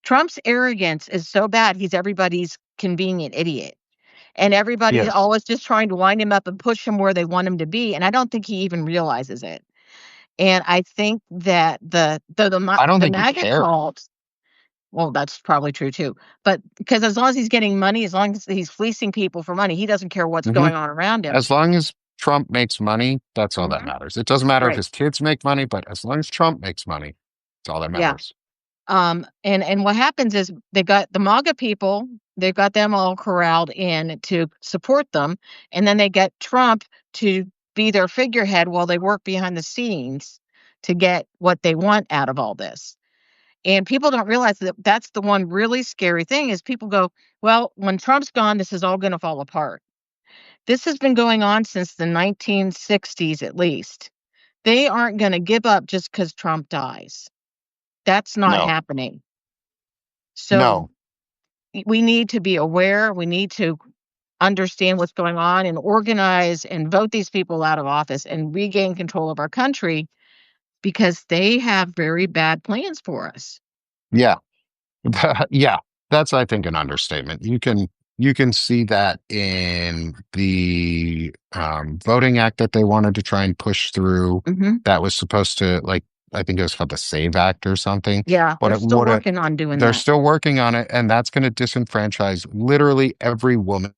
Speaker 2: Trump's arrogance is so bad. He's everybody's convenient idiot. And everybody's
Speaker 1: Yes.
Speaker 2: always just trying to wind him up and push him where they want him to be. And I don't think he even realizes it. And I think that
Speaker 1: I don't
Speaker 2: the
Speaker 1: think he
Speaker 2: MAGA
Speaker 1: cares.
Speaker 2: cult, well, that's probably true too. But because as long as he's getting money, as long as he's fleecing people for money, he doesn't care what's
Speaker 1: Hmm.
Speaker 2: going on around him.
Speaker 1: As long as Trump makes money, that's all that
Speaker 2: Mhm.
Speaker 1: matters. It doesn't matter if
Speaker 2: Right.
Speaker 1: his kids make money, but as long as Trump makes money, it's all that
Speaker 2: Yeah.
Speaker 1: matters.
Speaker 2: And what happens is they got the MAGA people, they've got them all corralled in to support them, and then they get Trump to be their figurehead while they work behind the scenes to get what they want out of all this. And people don't realize that that's the one really scary thing is people go, well, when Trump's gone, this is all going to fall apart. This has been going on since the 1960s at least. They aren't going to give up just because Trump dies. That's not
Speaker 1: No,
Speaker 2: happening. So
Speaker 1: no.
Speaker 2: we need to be aware. We need to understand what's going on and organize and vote these people out of office and regain control of our country because they have very bad plans for us.
Speaker 1: Yeah. Yeah, that's I think an understatement. You can see that in the voting act that they wanted to try and push through.
Speaker 2: Hmm.
Speaker 1: That was supposed to like I think it was called the Save Act or something,
Speaker 2: Yeah,
Speaker 1: but
Speaker 2: they're
Speaker 1: it
Speaker 2: still
Speaker 1: would have.
Speaker 2: working on doing
Speaker 1: They're
Speaker 2: that.
Speaker 1: still working on it, and that's going to disenfranchise literally every woman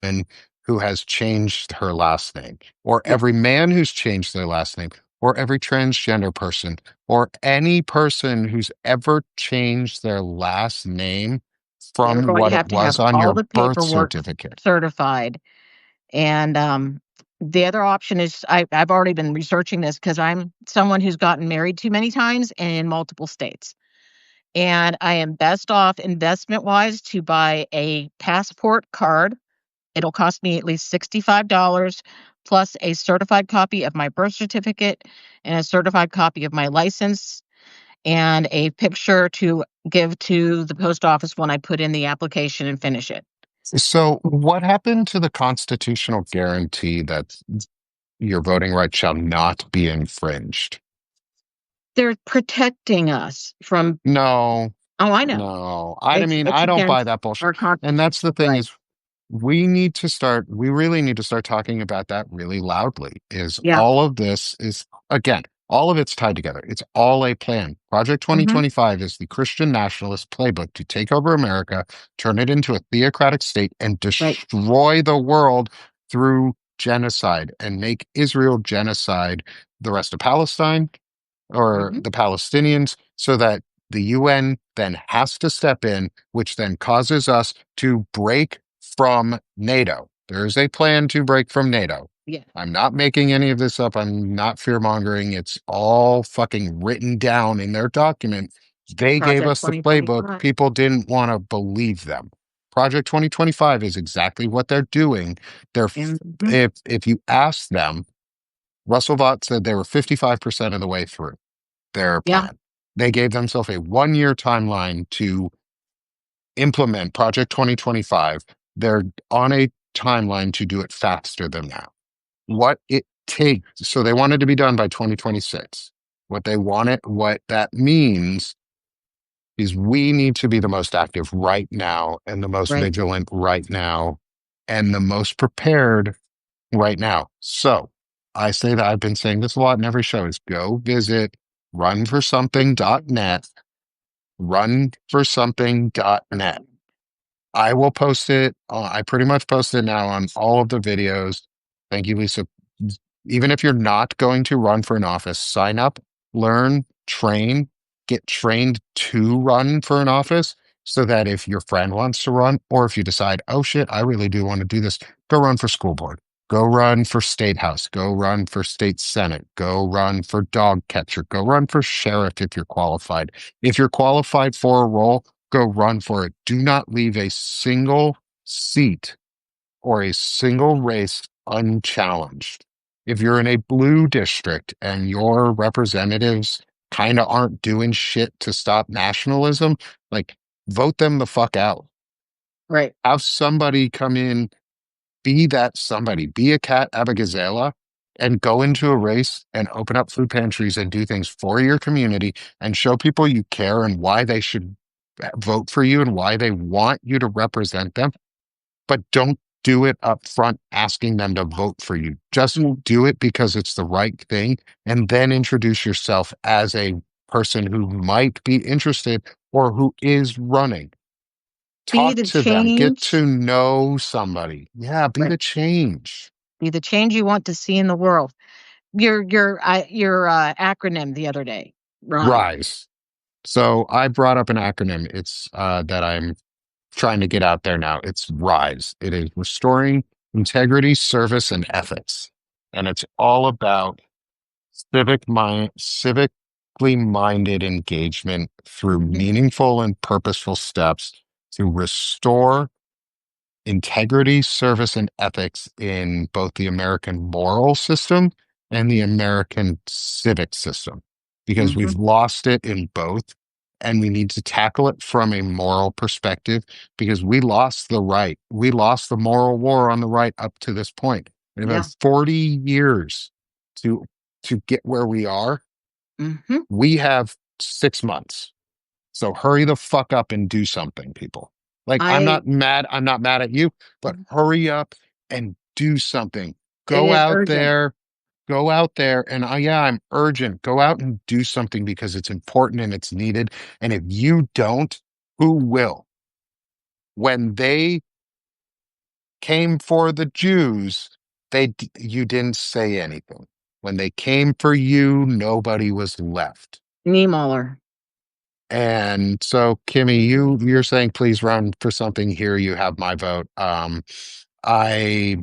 Speaker 1: who has changed her last name, or
Speaker 2: Yeah,
Speaker 1: every man who's changed their last name, or every transgender person, or any person who's ever changed their last name
Speaker 2: they're
Speaker 1: from
Speaker 2: going to
Speaker 1: what it
Speaker 2: have to have
Speaker 1: was on
Speaker 2: all
Speaker 1: your
Speaker 2: the
Speaker 1: birth
Speaker 2: paperwork
Speaker 1: certificate.
Speaker 2: certified. And the other option is I've already been researching this because I'm someone who's gotten married too many times and in multiple states. And I am best off investment wise to buy a passport card. It'll cost me at least $65 plus a certified copy of my birth certificate and a certified copy of my license and a picture to give to the post office when I put in the application and finish it.
Speaker 1: So, what happened to the constitutional guarantee that your voting rights shall not be infringed?
Speaker 2: They're protecting us from,
Speaker 1: No,
Speaker 2: oh, I know.
Speaker 1: no.
Speaker 2: It's
Speaker 1: I don't buy
Speaker 2: against
Speaker 1: that bullshit.
Speaker 2: our
Speaker 1: And that's the
Speaker 2: constitutional
Speaker 1: thing
Speaker 2: rights.
Speaker 1: is we really need to start talking about that really loudly. Is
Speaker 2: Yeah.
Speaker 1: all of this is again, all of it's tied together. It's all a plan. Project
Speaker 2: Mhm.
Speaker 1: 2025 is the Christian nationalist playbook to take over America, turn it into a theocratic state, and
Speaker 2: Right.
Speaker 1: destroy the world through genocide and make Israel genocide the rest of Palestine or
Speaker 2: Mhm.
Speaker 1: the Palestinians so that the UN then has to step in, which then causes us to break from NATO. There is a plan to break from NATO.
Speaker 2: Yeah.
Speaker 1: I'm not making any of this up. I'm not fear mongering. It's all fucking written down in their document. They gave
Speaker 2: Project
Speaker 1: us the playbook.
Speaker 2: 2025.
Speaker 1: People didn't want to believe them. Project 2025 is exactly what they're doing. If you ask them, Russell Vought said they were 55% of the way through their
Speaker 2: Yeah.
Speaker 1: plan. They gave themselves a 1 year timeline to implement Project 2025. They're on a timeline to do it faster than that. What it takes, so they want it to be done by 2026. What that means is we need to be the most active right now and the most
Speaker 2: Right.
Speaker 1: vigilant right now and the most prepared right now. So I say that I've been saying this a lot in every show is go visit runforsomething.net, runforsomething.net. I will post it. I pretty much post it now on all of the videos. Thank you, Lisa. Even if you're not going to run for an office, sign up, learn, train, get trained to run for an office so that if your friend wants to run, or if you decide, oh shit, I really do want to do this, go run for school board, go run for state house, go run for state senate, go run for dog catcher, go run for sheriff if you're qualified. If you're qualified for a role, go run for it. Do not leave a single seat or a single race unchallenged. If you're in a blue district and your representatives kind of aren't doing shit to stop nationalism, like vote them the fuck out.
Speaker 2: Right.
Speaker 1: Have somebody come in, be that somebody, be a Cat Abigazela, and go into a race and open up food pantries and do things for your community and show people you care and why they should vote for you and why they want you to represent them. But don't do it up front asking them to vote for you. Just do it because it's the right thing. And then introduce yourself as a person who might be interested or who is running.
Speaker 2: Be
Speaker 1: Talk
Speaker 2: the
Speaker 1: to them, get
Speaker 2: change.
Speaker 1: to know somebody. Yeah, be
Speaker 2: Right.
Speaker 1: the change.
Speaker 2: Be the change you want to see in the world. Your acronym the other day.
Speaker 1: Rise. So I brought up an acronym. It's that I'm trying to get out there now. It's RISE. It is restoring integrity, service, and ethics. And it's all about civically minded engagement through
Speaker 2: Mhm.
Speaker 1: meaningful and purposeful steps to restore integrity, service, and ethics in both the American moral system and the American civic system, because we've
Speaker 2: Mhm.
Speaker 1: lost it in both. And we need to tackle it from a moral perspective because we lost the right. We lost the moral war on the right up to this point. We've had
Speaker 2: Yeah.
Speaker 1: 40 years to get where we are.
Speaker 2: Mhm.
Speaker 1: We have 6 months. So hurry the fuck up and do something, people. Like I'm
Speaker 2: I
Speaker 1: not mad. I'm not mad at you, but
Speaker 2: Mhm.
Speaker 1: hurry up and do something.
Speaker 2: It
Speaker 1: Go
Speaker 2: is
Speaker 1: out
Speaker 2: urgent.
Speaker 1: there. Go out there. And yeah, I'm urgent. Go out and do something because it's important and it's needed. And if you don't, who will? When they came for the Jews, you didn't say anything. When they came for you, nobody was left.
Speaker 2: Niemöller.
Speaker 1: And so, Kimmy, you're saying please run for something here. You have my vote. I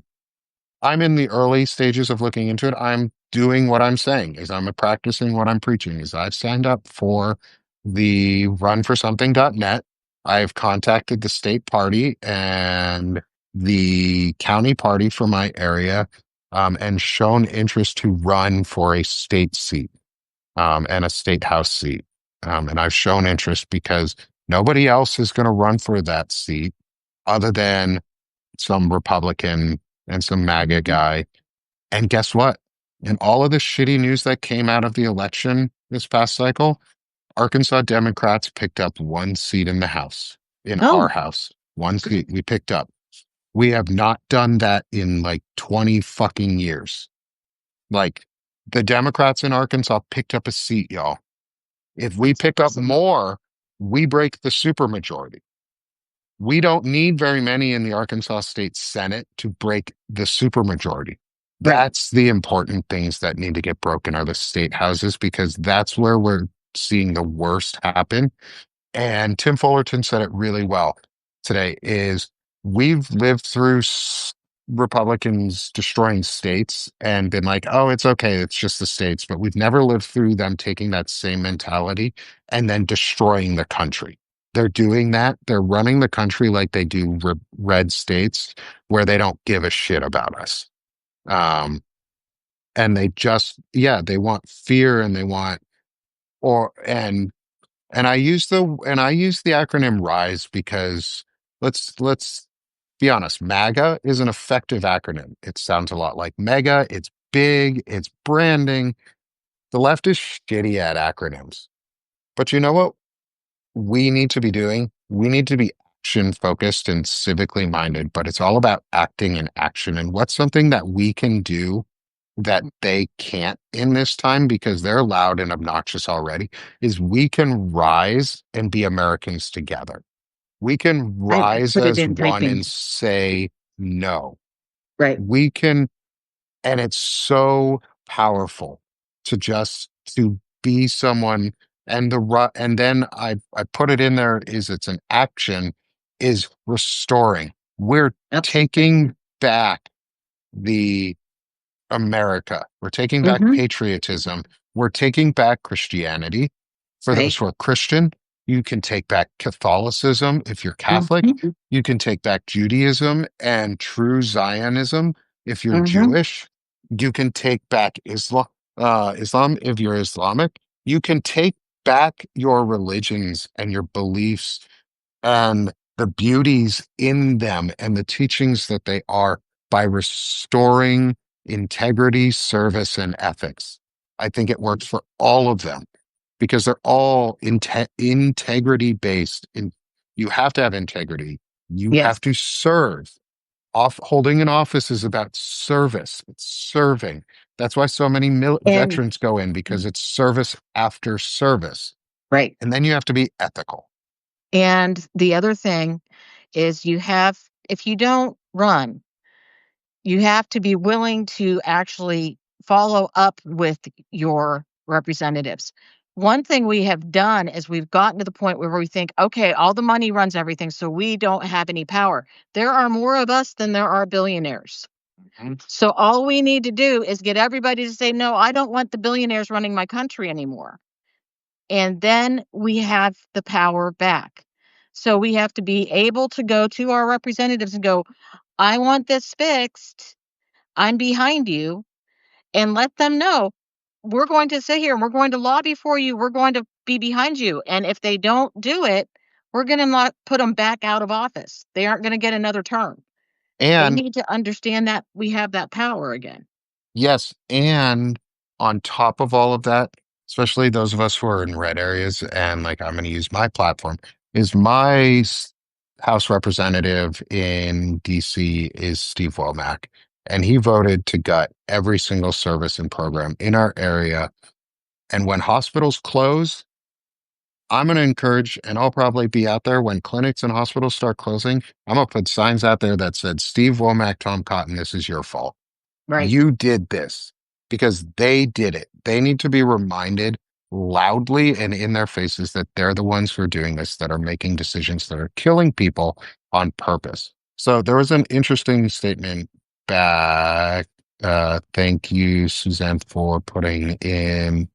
Speaker 1: I'm in the early stages of looking into it. I'm doing what I'm saying is I'm practicing what I'm preaching. Is I've signed up for the runforsomething.net. I've contacted the state party and the county party for my area, and shown interest to run for a state seat, and a state house seat. And I've shown interest because nobody else is going to run for that seat other than some Republican and some MAGA
Speaker 2: Mhm.
Speaker 1: guy. And guess what? In all of the shitty news that came out of the election this past cycle, Arkansas Democrats picked up one seat in the House, in our
Speaker 2: Oh,
Speaker 1: House. One
Speaker 2: good.
Speaker 1: seat we picked up. We have not done that in like 20 fucking years. Like the Democrats in Arkansas picked up a seat, y'all. If we
Speaker 2: That's
Speaker 1: pick up
Speaker 2: awesome.
Speaker 1: more, we break the supermajority. We don't need very many in the Arkansas State Senate to break the supermajority.
Speaker 2: Right.
Speaker 1: That's the important things that need to get broken are the state houses because that's where we're seeing the worst happen. And Tim Fullerton said it really well today is we've lived through Republicans destroying states and been like, oh, it's okay. It's just the states. But we've never lived through them taking that same mentality and then destroying the country. they're doing that. They're running the country like they do red states where they don't give a shit about us. Um, and they just, yeah, they want fear and they want, or, and I use the acronym RISE because let's be honest, MAGA is an effective acronym. It sounds a lot like mega, it's big, it's branding. The left is shitty at acronyms. But you know what we need to be doing? We need to be action focused and civically minded, but it's all about acting and action. And what's something that we can do that they can't in this time because they're loud and obnoxious already is we can rise and be Americans together. We can
Speaker 2: I
Speaker 1: rise
Speaker 2: put it
Speaker 1: as
Speaker 2: in
Speaker 1: one
Speaker 2: typing.
Speaker 1: and say no.
Speaker 2: Right.
Speaker 1: We can, and it's so powerful to just to be someone and then I put it in there is it's an action is restoring. We're
Speaker 2: Absolutely.
Speaker 1: taking back the America. We're taking back
Speaker 2: Hmm.
Speaker 1: patriotism. We're taking back Christianity. For those
Speaker 2: Right.
Speaker 1: who are Christian, you can take back Catholicism if you're Catholic.
Speaker 2: Hmm.
Speaker 1: You can take back Judaism and true Zionism if you're
Speaker 2: Hmm.
Speaker 1: Jewish. You can take back Islam if you're Islamic. You can take back your religions and your beliefs and the beauties in them and the teachings that they are by restoring integrity, service, and ethics. I think it works for all of them because they're all integrity based. You have to have integrity. You
Speaker 2: Yes.
Speaker 1: have to serve. Holding an office is about service. It's serving. That's why so many
Speaker 2: And
Speaker 1: veterans go in because it's service after service.
Speaker 2: right.
Speaker 1: And then you have to be ethical.
Speaker 2: And the other thing is if you don't run, you have to be willing to actually follow up with your representatives. One thing we have done is we've gotten to the point where we think, okay, all the money runs everything, so we don't have any power. There are more of us than there are billionaires.
Speaker 1: Mhm.
Speaker 2: So all we need to do is get everybody to say, no, I don't want the billionaires running my country anymore. And then we have the power back. So we have to be able to go to our representatives and go, I want this fixed. I'm behind you, and let them know we're going to sit here and we're going to lobby for you. We're going to be behind you. And if they don't do it, we're going to not put them back out of office. They aren't going to get another term. They
Speaker 1: And
Speaker 2: need to understand that we have that power again.
Speaker 1: yes, and on top of all of that, especially those of us who are in red areas, and like I'm going to use my platform, is House representative in DC is Steve Womack, and he voted to gut every single service and program in our area. And when hospitals close, I'm going to encourage, and I'll probably be out there when clinics and hospitals start closing. I'm going to put signs out there that said, Steve Womack, Tom Cotton, this is your fault.
Speaker 2: Right.
Speaker 1: You did this because they did it. They need to be reminded loudly and in their faces that they're the ones who are doing this, that are making decisions that are killing people on purpose. So there was an interesting statement back. Thank you, Suzanne, for putting in.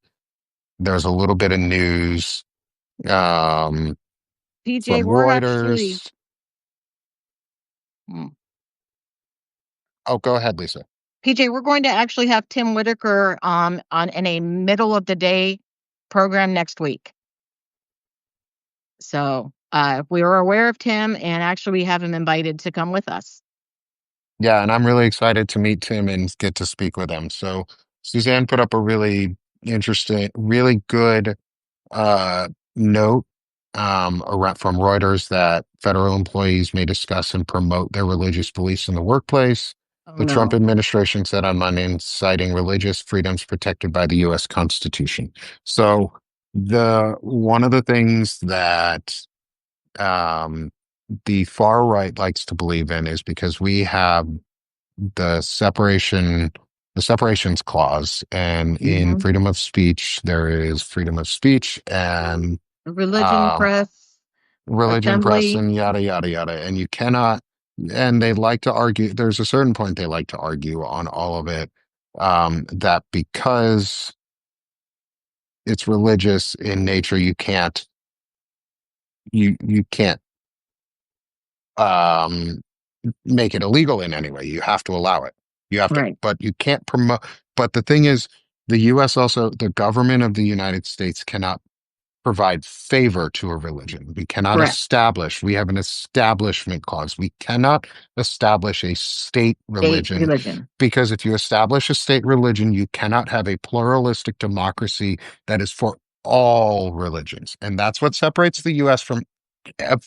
Speaker 1: There was a little bit of news
Speaker 2: PJ,
Speaker 1: from
Speaker 2: we're actually,
Speaker 1: Reuters.
Speaker 2: hmm,
Speaker 1: Oh, go ahead, Lisa.
Speaker 2: PJ, we're going to actually have Tim Whitaker on in a middle of the day program next week. So we are aware of Tim, and actually we have him invited to come with us.
Speaker 1: Yeah, and I'm really excited to meet Tim and get to speak with him. So Suzanne put up a really interesting, really good uh, note around, from Reuters that federal employees may discuss and promote their religious beliefs in the workplace.
Speaker 2: Oh
Speaker 1: The Trump
Speaker 2: no.
Speaker 1: administration said on Monday, citing religious freedoms protected by the U.S. Constitution. So the one of the things that um, the far right likes to believe in is because we have the separations clause, and in
Speaker 2: Hmm.
Speaker 1: freedom of speech there is freedom of speech and
Speaker 2: Religion,
Speaker 1: um
Speaker 2: press,
Speaker 1: religion, press,
Speaker 2: assembly.
Speaker 1: and yada yada yada, and you cannot, and they like to argue, there's a certain point they like to argue on all of it, that because it's religious in nature you can't you can't um make it illegal in any way. You have to allow it. You have to,
Speaker 2: Right.
Speaker 1: but you can't promote. But the thing is, the U.S. also, the government of the United States cannot provide favor to a religion. We cannot
Speaker 2: Correct.
Speaker 1: establish, we have an establishment clause. We cannot establish a state
Speaker 2: State
Speaker 1: religion
Speaker 2: religion.
Speaker 1: because if you establish a state religion, you cannot have a pluralistic democracy that is for all religions. And that's what separates the US from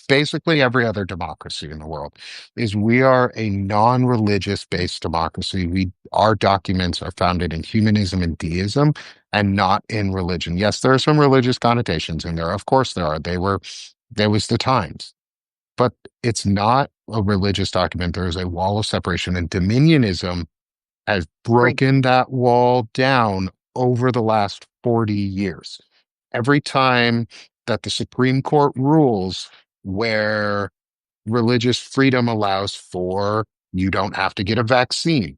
Speaker 1: basically every other democracy in the world is we are a non-religious based democracy. Our documents are founded in humanism and deism and not in religion. Yes, there are some religious connotations in there. Of course there was the times, but it's not a religious document. There is a wall of separation, and dominionism has
Speaker 2: Right.
Speaker 1: broken that wall down over the last 40 years. Every time that the Supreme Court rules where religious freedom allows for you don't have to get a vaccine,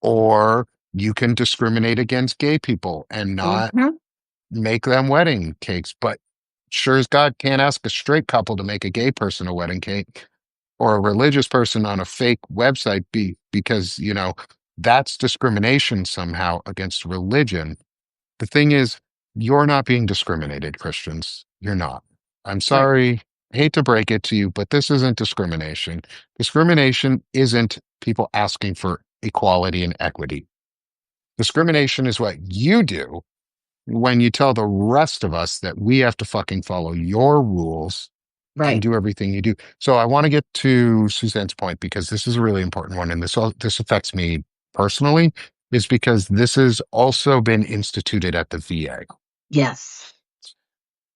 Speaker 1: or you can discriminate against gay people and not
Speaker 2: Hmm.
Speaker 1: make them wedding cakes, but sure as God can't ask a straight couple to make a gay person a wedding cake or a religious person on a fake website because, that's discrimination somehow against religion. The thing is, you're not being discriminated, Christians. You're not. I'm
Speaker 2: Right.
Speaker 1: sorry. I hate to break it to you, but this isn't discrimination. Discrimination isn't people asking for equality and equity. Discrimination is what you do when you tell the rest of us that we have to fucking follow your rules and
Speaker 2: Right.
Speaker 1: do everything you do. So I want to get to Suzanne's point because this is a really important one, and this affects me personally, is because this has also been instituted at the VA.
Speaker 2: Yes.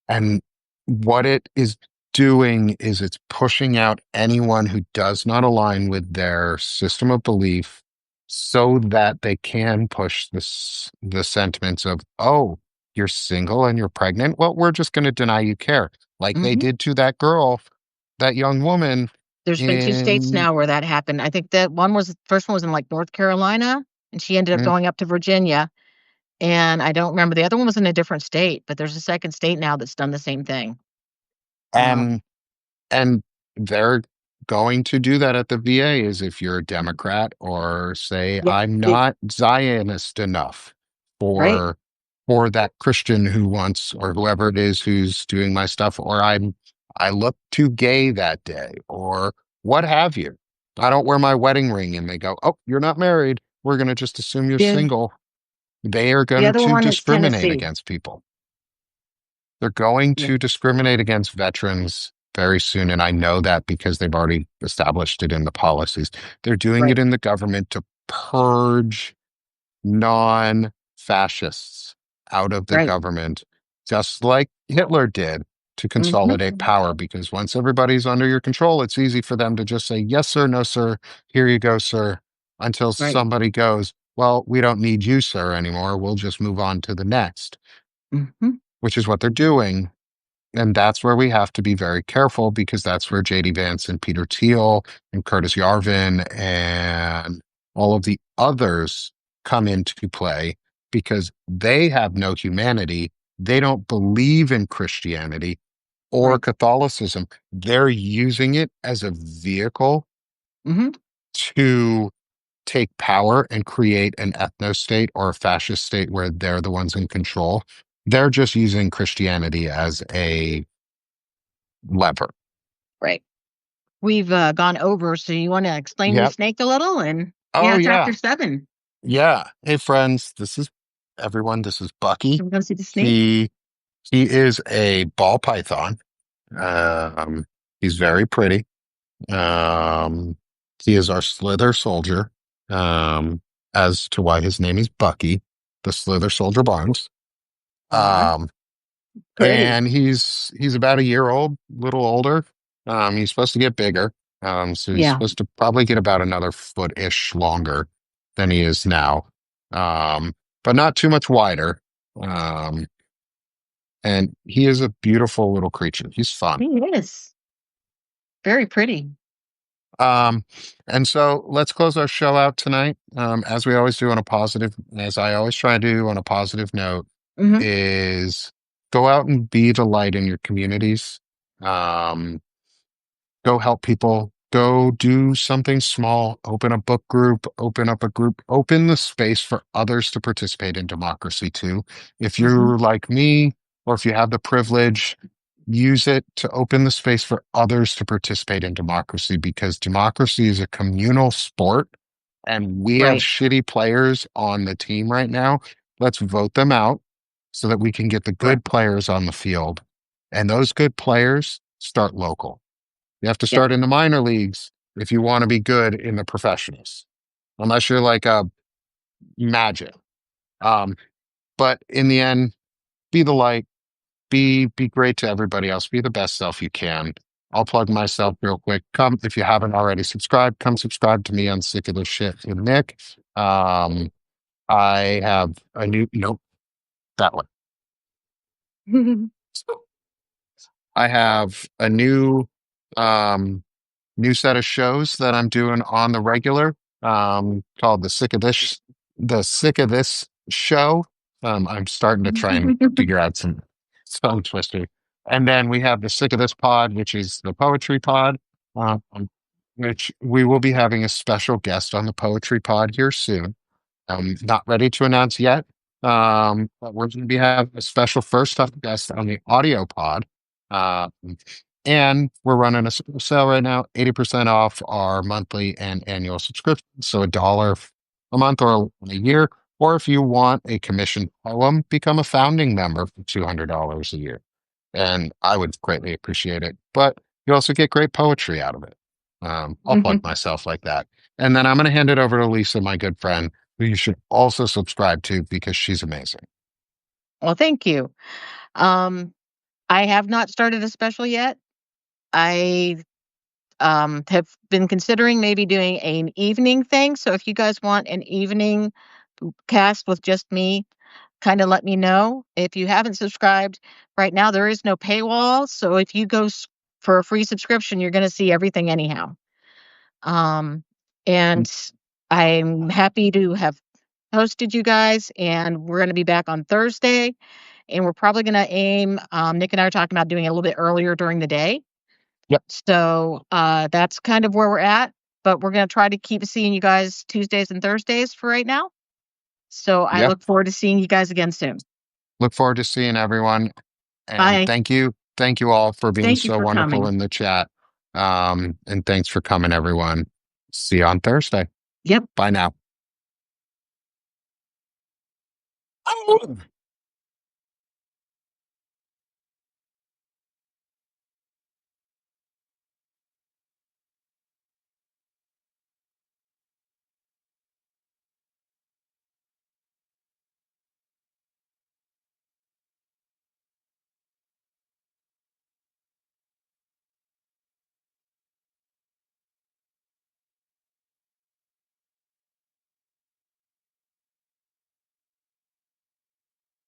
Speaker 1: And what it is doing is it's pushing out anyone who does not align with their system of belief so that they can push the sentiments of, oh, you're single and you're pregnant. Well, we're just going to deny you care, like they
Speaker 2: Hmm.
Speaker 1: did to that girl, that young woman
Speaker 2: There's been 2 states
Speaker 1: in,
Speaker 2: now where that happened. I think that first one was in, like, North Carolina, and she ended up
Speaker 1: mm,
Speaker 2: going up to Virginia, and I don't remember the other one was in a different state, but there's a second state now that's done the same thing.
Speaker 1: and
Speaker 2: Um,
Speaker 1: And they're going to do that at the VA is if you're a Democrat or say
Speaker 2: yeah,
Speaker 1: I'm not Zionist enough
Speaker 2: right.
Speaker 1: for that Christian who wants or whoever it is who's doing my stuff, or I look too gay that day, or what have you. I don't wear my wedding ring and they go, "Oh, you're not married. We're going to just assume you're
Speaker 2: The
Speaker 1: single." They are
Speaker 2: the
Speaker 1: going
Speaker 2: other
Speaker 1: to
Speaker 2: one is
Speaker 1: discriminate
Speaker 2: Tennessee.
Speaker 1: against people. They're going
Speaker 2: Yeah,
Speaker 1: to discriminate against veterans very soon. And I know that because they've already established it in the policies. They're doing it
Speaker 2: right.
Speaker 1: in the government to purge non fascists out of the
Speaker 2: Right.
Speaker 1: government, just like Hitler did to consolidate
Speaker 2: Mhm.
Speaker 1: power. Because once everybody's under your control, it's easy for them to just say, yes, sir, no, sir, here you go, sir, until
Speaker 2: Right.
Speaker 1: somebody goes, well, we don't need you, sir, anymore. We'll just move on to the next,
Speaker 2: Mhm.
Speaker 1: which is what they're doing. And that's where we have to be very careful because that's where JD Vance and Peter Thiel and Curtis Yarvin and all of the others come into play because they have no humanity. They don't believe in Christianity or
Speaker 2: Right.
Speaker 1: Catholicism. They're using it as a vehicle
Speaker 2: Mhm.
Speaker 1: to take power and create an ethno state or a fascist state where they're the ones in control. They're just using Christianity as a lever.
Speaker 2: Right. We've, gone over, so you wanna explain the
Speaker 1: Yep.
Speaker 2: snake a little? And
Speaker 1: Oh
Speaker 2: yeah,
Speaker 1: yeah.
Speaker 2: chapter 7.
Speaker 1: Yeah. Hey friends, this is everyone. This is Bucky.
Speaker 2: Can we go see the snake?
Speaker 1: He he is a ball python. Um, he's very pretty. Um, he is our Slither soldier. Um, as to why his name is Bucky, the Slither Soldier Barnes.
Speaker 2: Aw,
Speaker 1: Um,
Speaker 2: pretty.
Speaker 1: and he's about a year old, little older. He's supposed to get bigger. So he's
Speaker 2: Yeah.
Speaker 1: supposed to probably get about another foot-ish longer than he is now. Um, but not too much wider. Um, and he is a beautiful little creature. He's fun.
Speaker 2: He is. Very pretty.
Speaker 1: Um, and so let's close our show out tonight. As we always do on a positive, as I always try to do on a positive note,
Speaker 2: Mhm.
Speaker 1: is go out and be the light in your communities. Um, go help people. Go do something small. Open a book group. Open up a group. Open the space for others to participate in democracy too. If
Speaker 2: Mhm.
Speaker 1: you're like me, or if you have the privilege, use it to open the space for others to participate in democracy because democracy is a communal sport and we have
Speaker 2: Right.
Speaker 1: shitty players on the team right now. Let's vote them out so that we can get the
Speaker 2: Correct.
Speaker 1: good players on the field. And those good players start local. You have to
Speaker 2: Yep.
Speaker 1: start in the minor leagues if you want to be good in the professionals, unless you're like a Magic. Um, but in the end, be the light, be great to everybody else, be the best self you can. I'll plug myself real quick. Come if you haven't already subscribed, come subscribe to me on Sick of This Shit with Nick. Um, I have a new nope, that one. I have a um new set of shows that I'm doing on the regular, called the Sick of This Show. I'm starting to try and figure out some tongue twister. And then we have the Sick of This Pod, which is the poetry pod, um, which we will be having a special guest on the poetry pod here soon. I'm not ready to announce yet. But we're going to be having a special first time guest on the audio pod. Um, and we're running a sale right now, 80% off our monthly and annual subscription. So $1 a month or a year. Or if you want a commissioned poem, become a founding member for $200 a year. And I would greatly appreciate it. But you also get great poetry out of it. I'll plug myself like that. And then I'm going to hand it over to Lisa, my good friend, who you should also subscribe to because she's amazing.
Speaker 2: Well, thank you. Um, I have not started a special yet. I have been considering maybe doing an evening thing. So if you guys want an evening cast with just me, kind of let me know. If you haven't subscribed right now, there is no paywall. So if you go for a free subscription, you're going to see everything anyhow. Um, and I'm happy to have hosted you guys, and we're going to be back on Thursday. And we're probably going to aim. Nick and I are talking about doing it a little bit earlier during the day.
Speaker 1: Yep.
Speaker 2: So that's kind of where we're at. But we're going to try to keep seeing you guys Tuesdays and Thursdays for right now. So I
Speaker 1: Yeah.
Speaker 2: look forward to seeing you guys again soon.
Speaker 1: Look forward to seeing everyone. And
Speaker 2: Bye.
Speaker 1: thank you. Thank you all for being
Speaker 2: Thank you
Speaker 1: so
Speaker 2: for
Speaker 1: wonderful
Speaker 2: coming.
Speaker 1: in the chat. And thanks for coming, everyone. See you on Thursday.
Speaker 2: Yep.
Speaker 1: Bye now.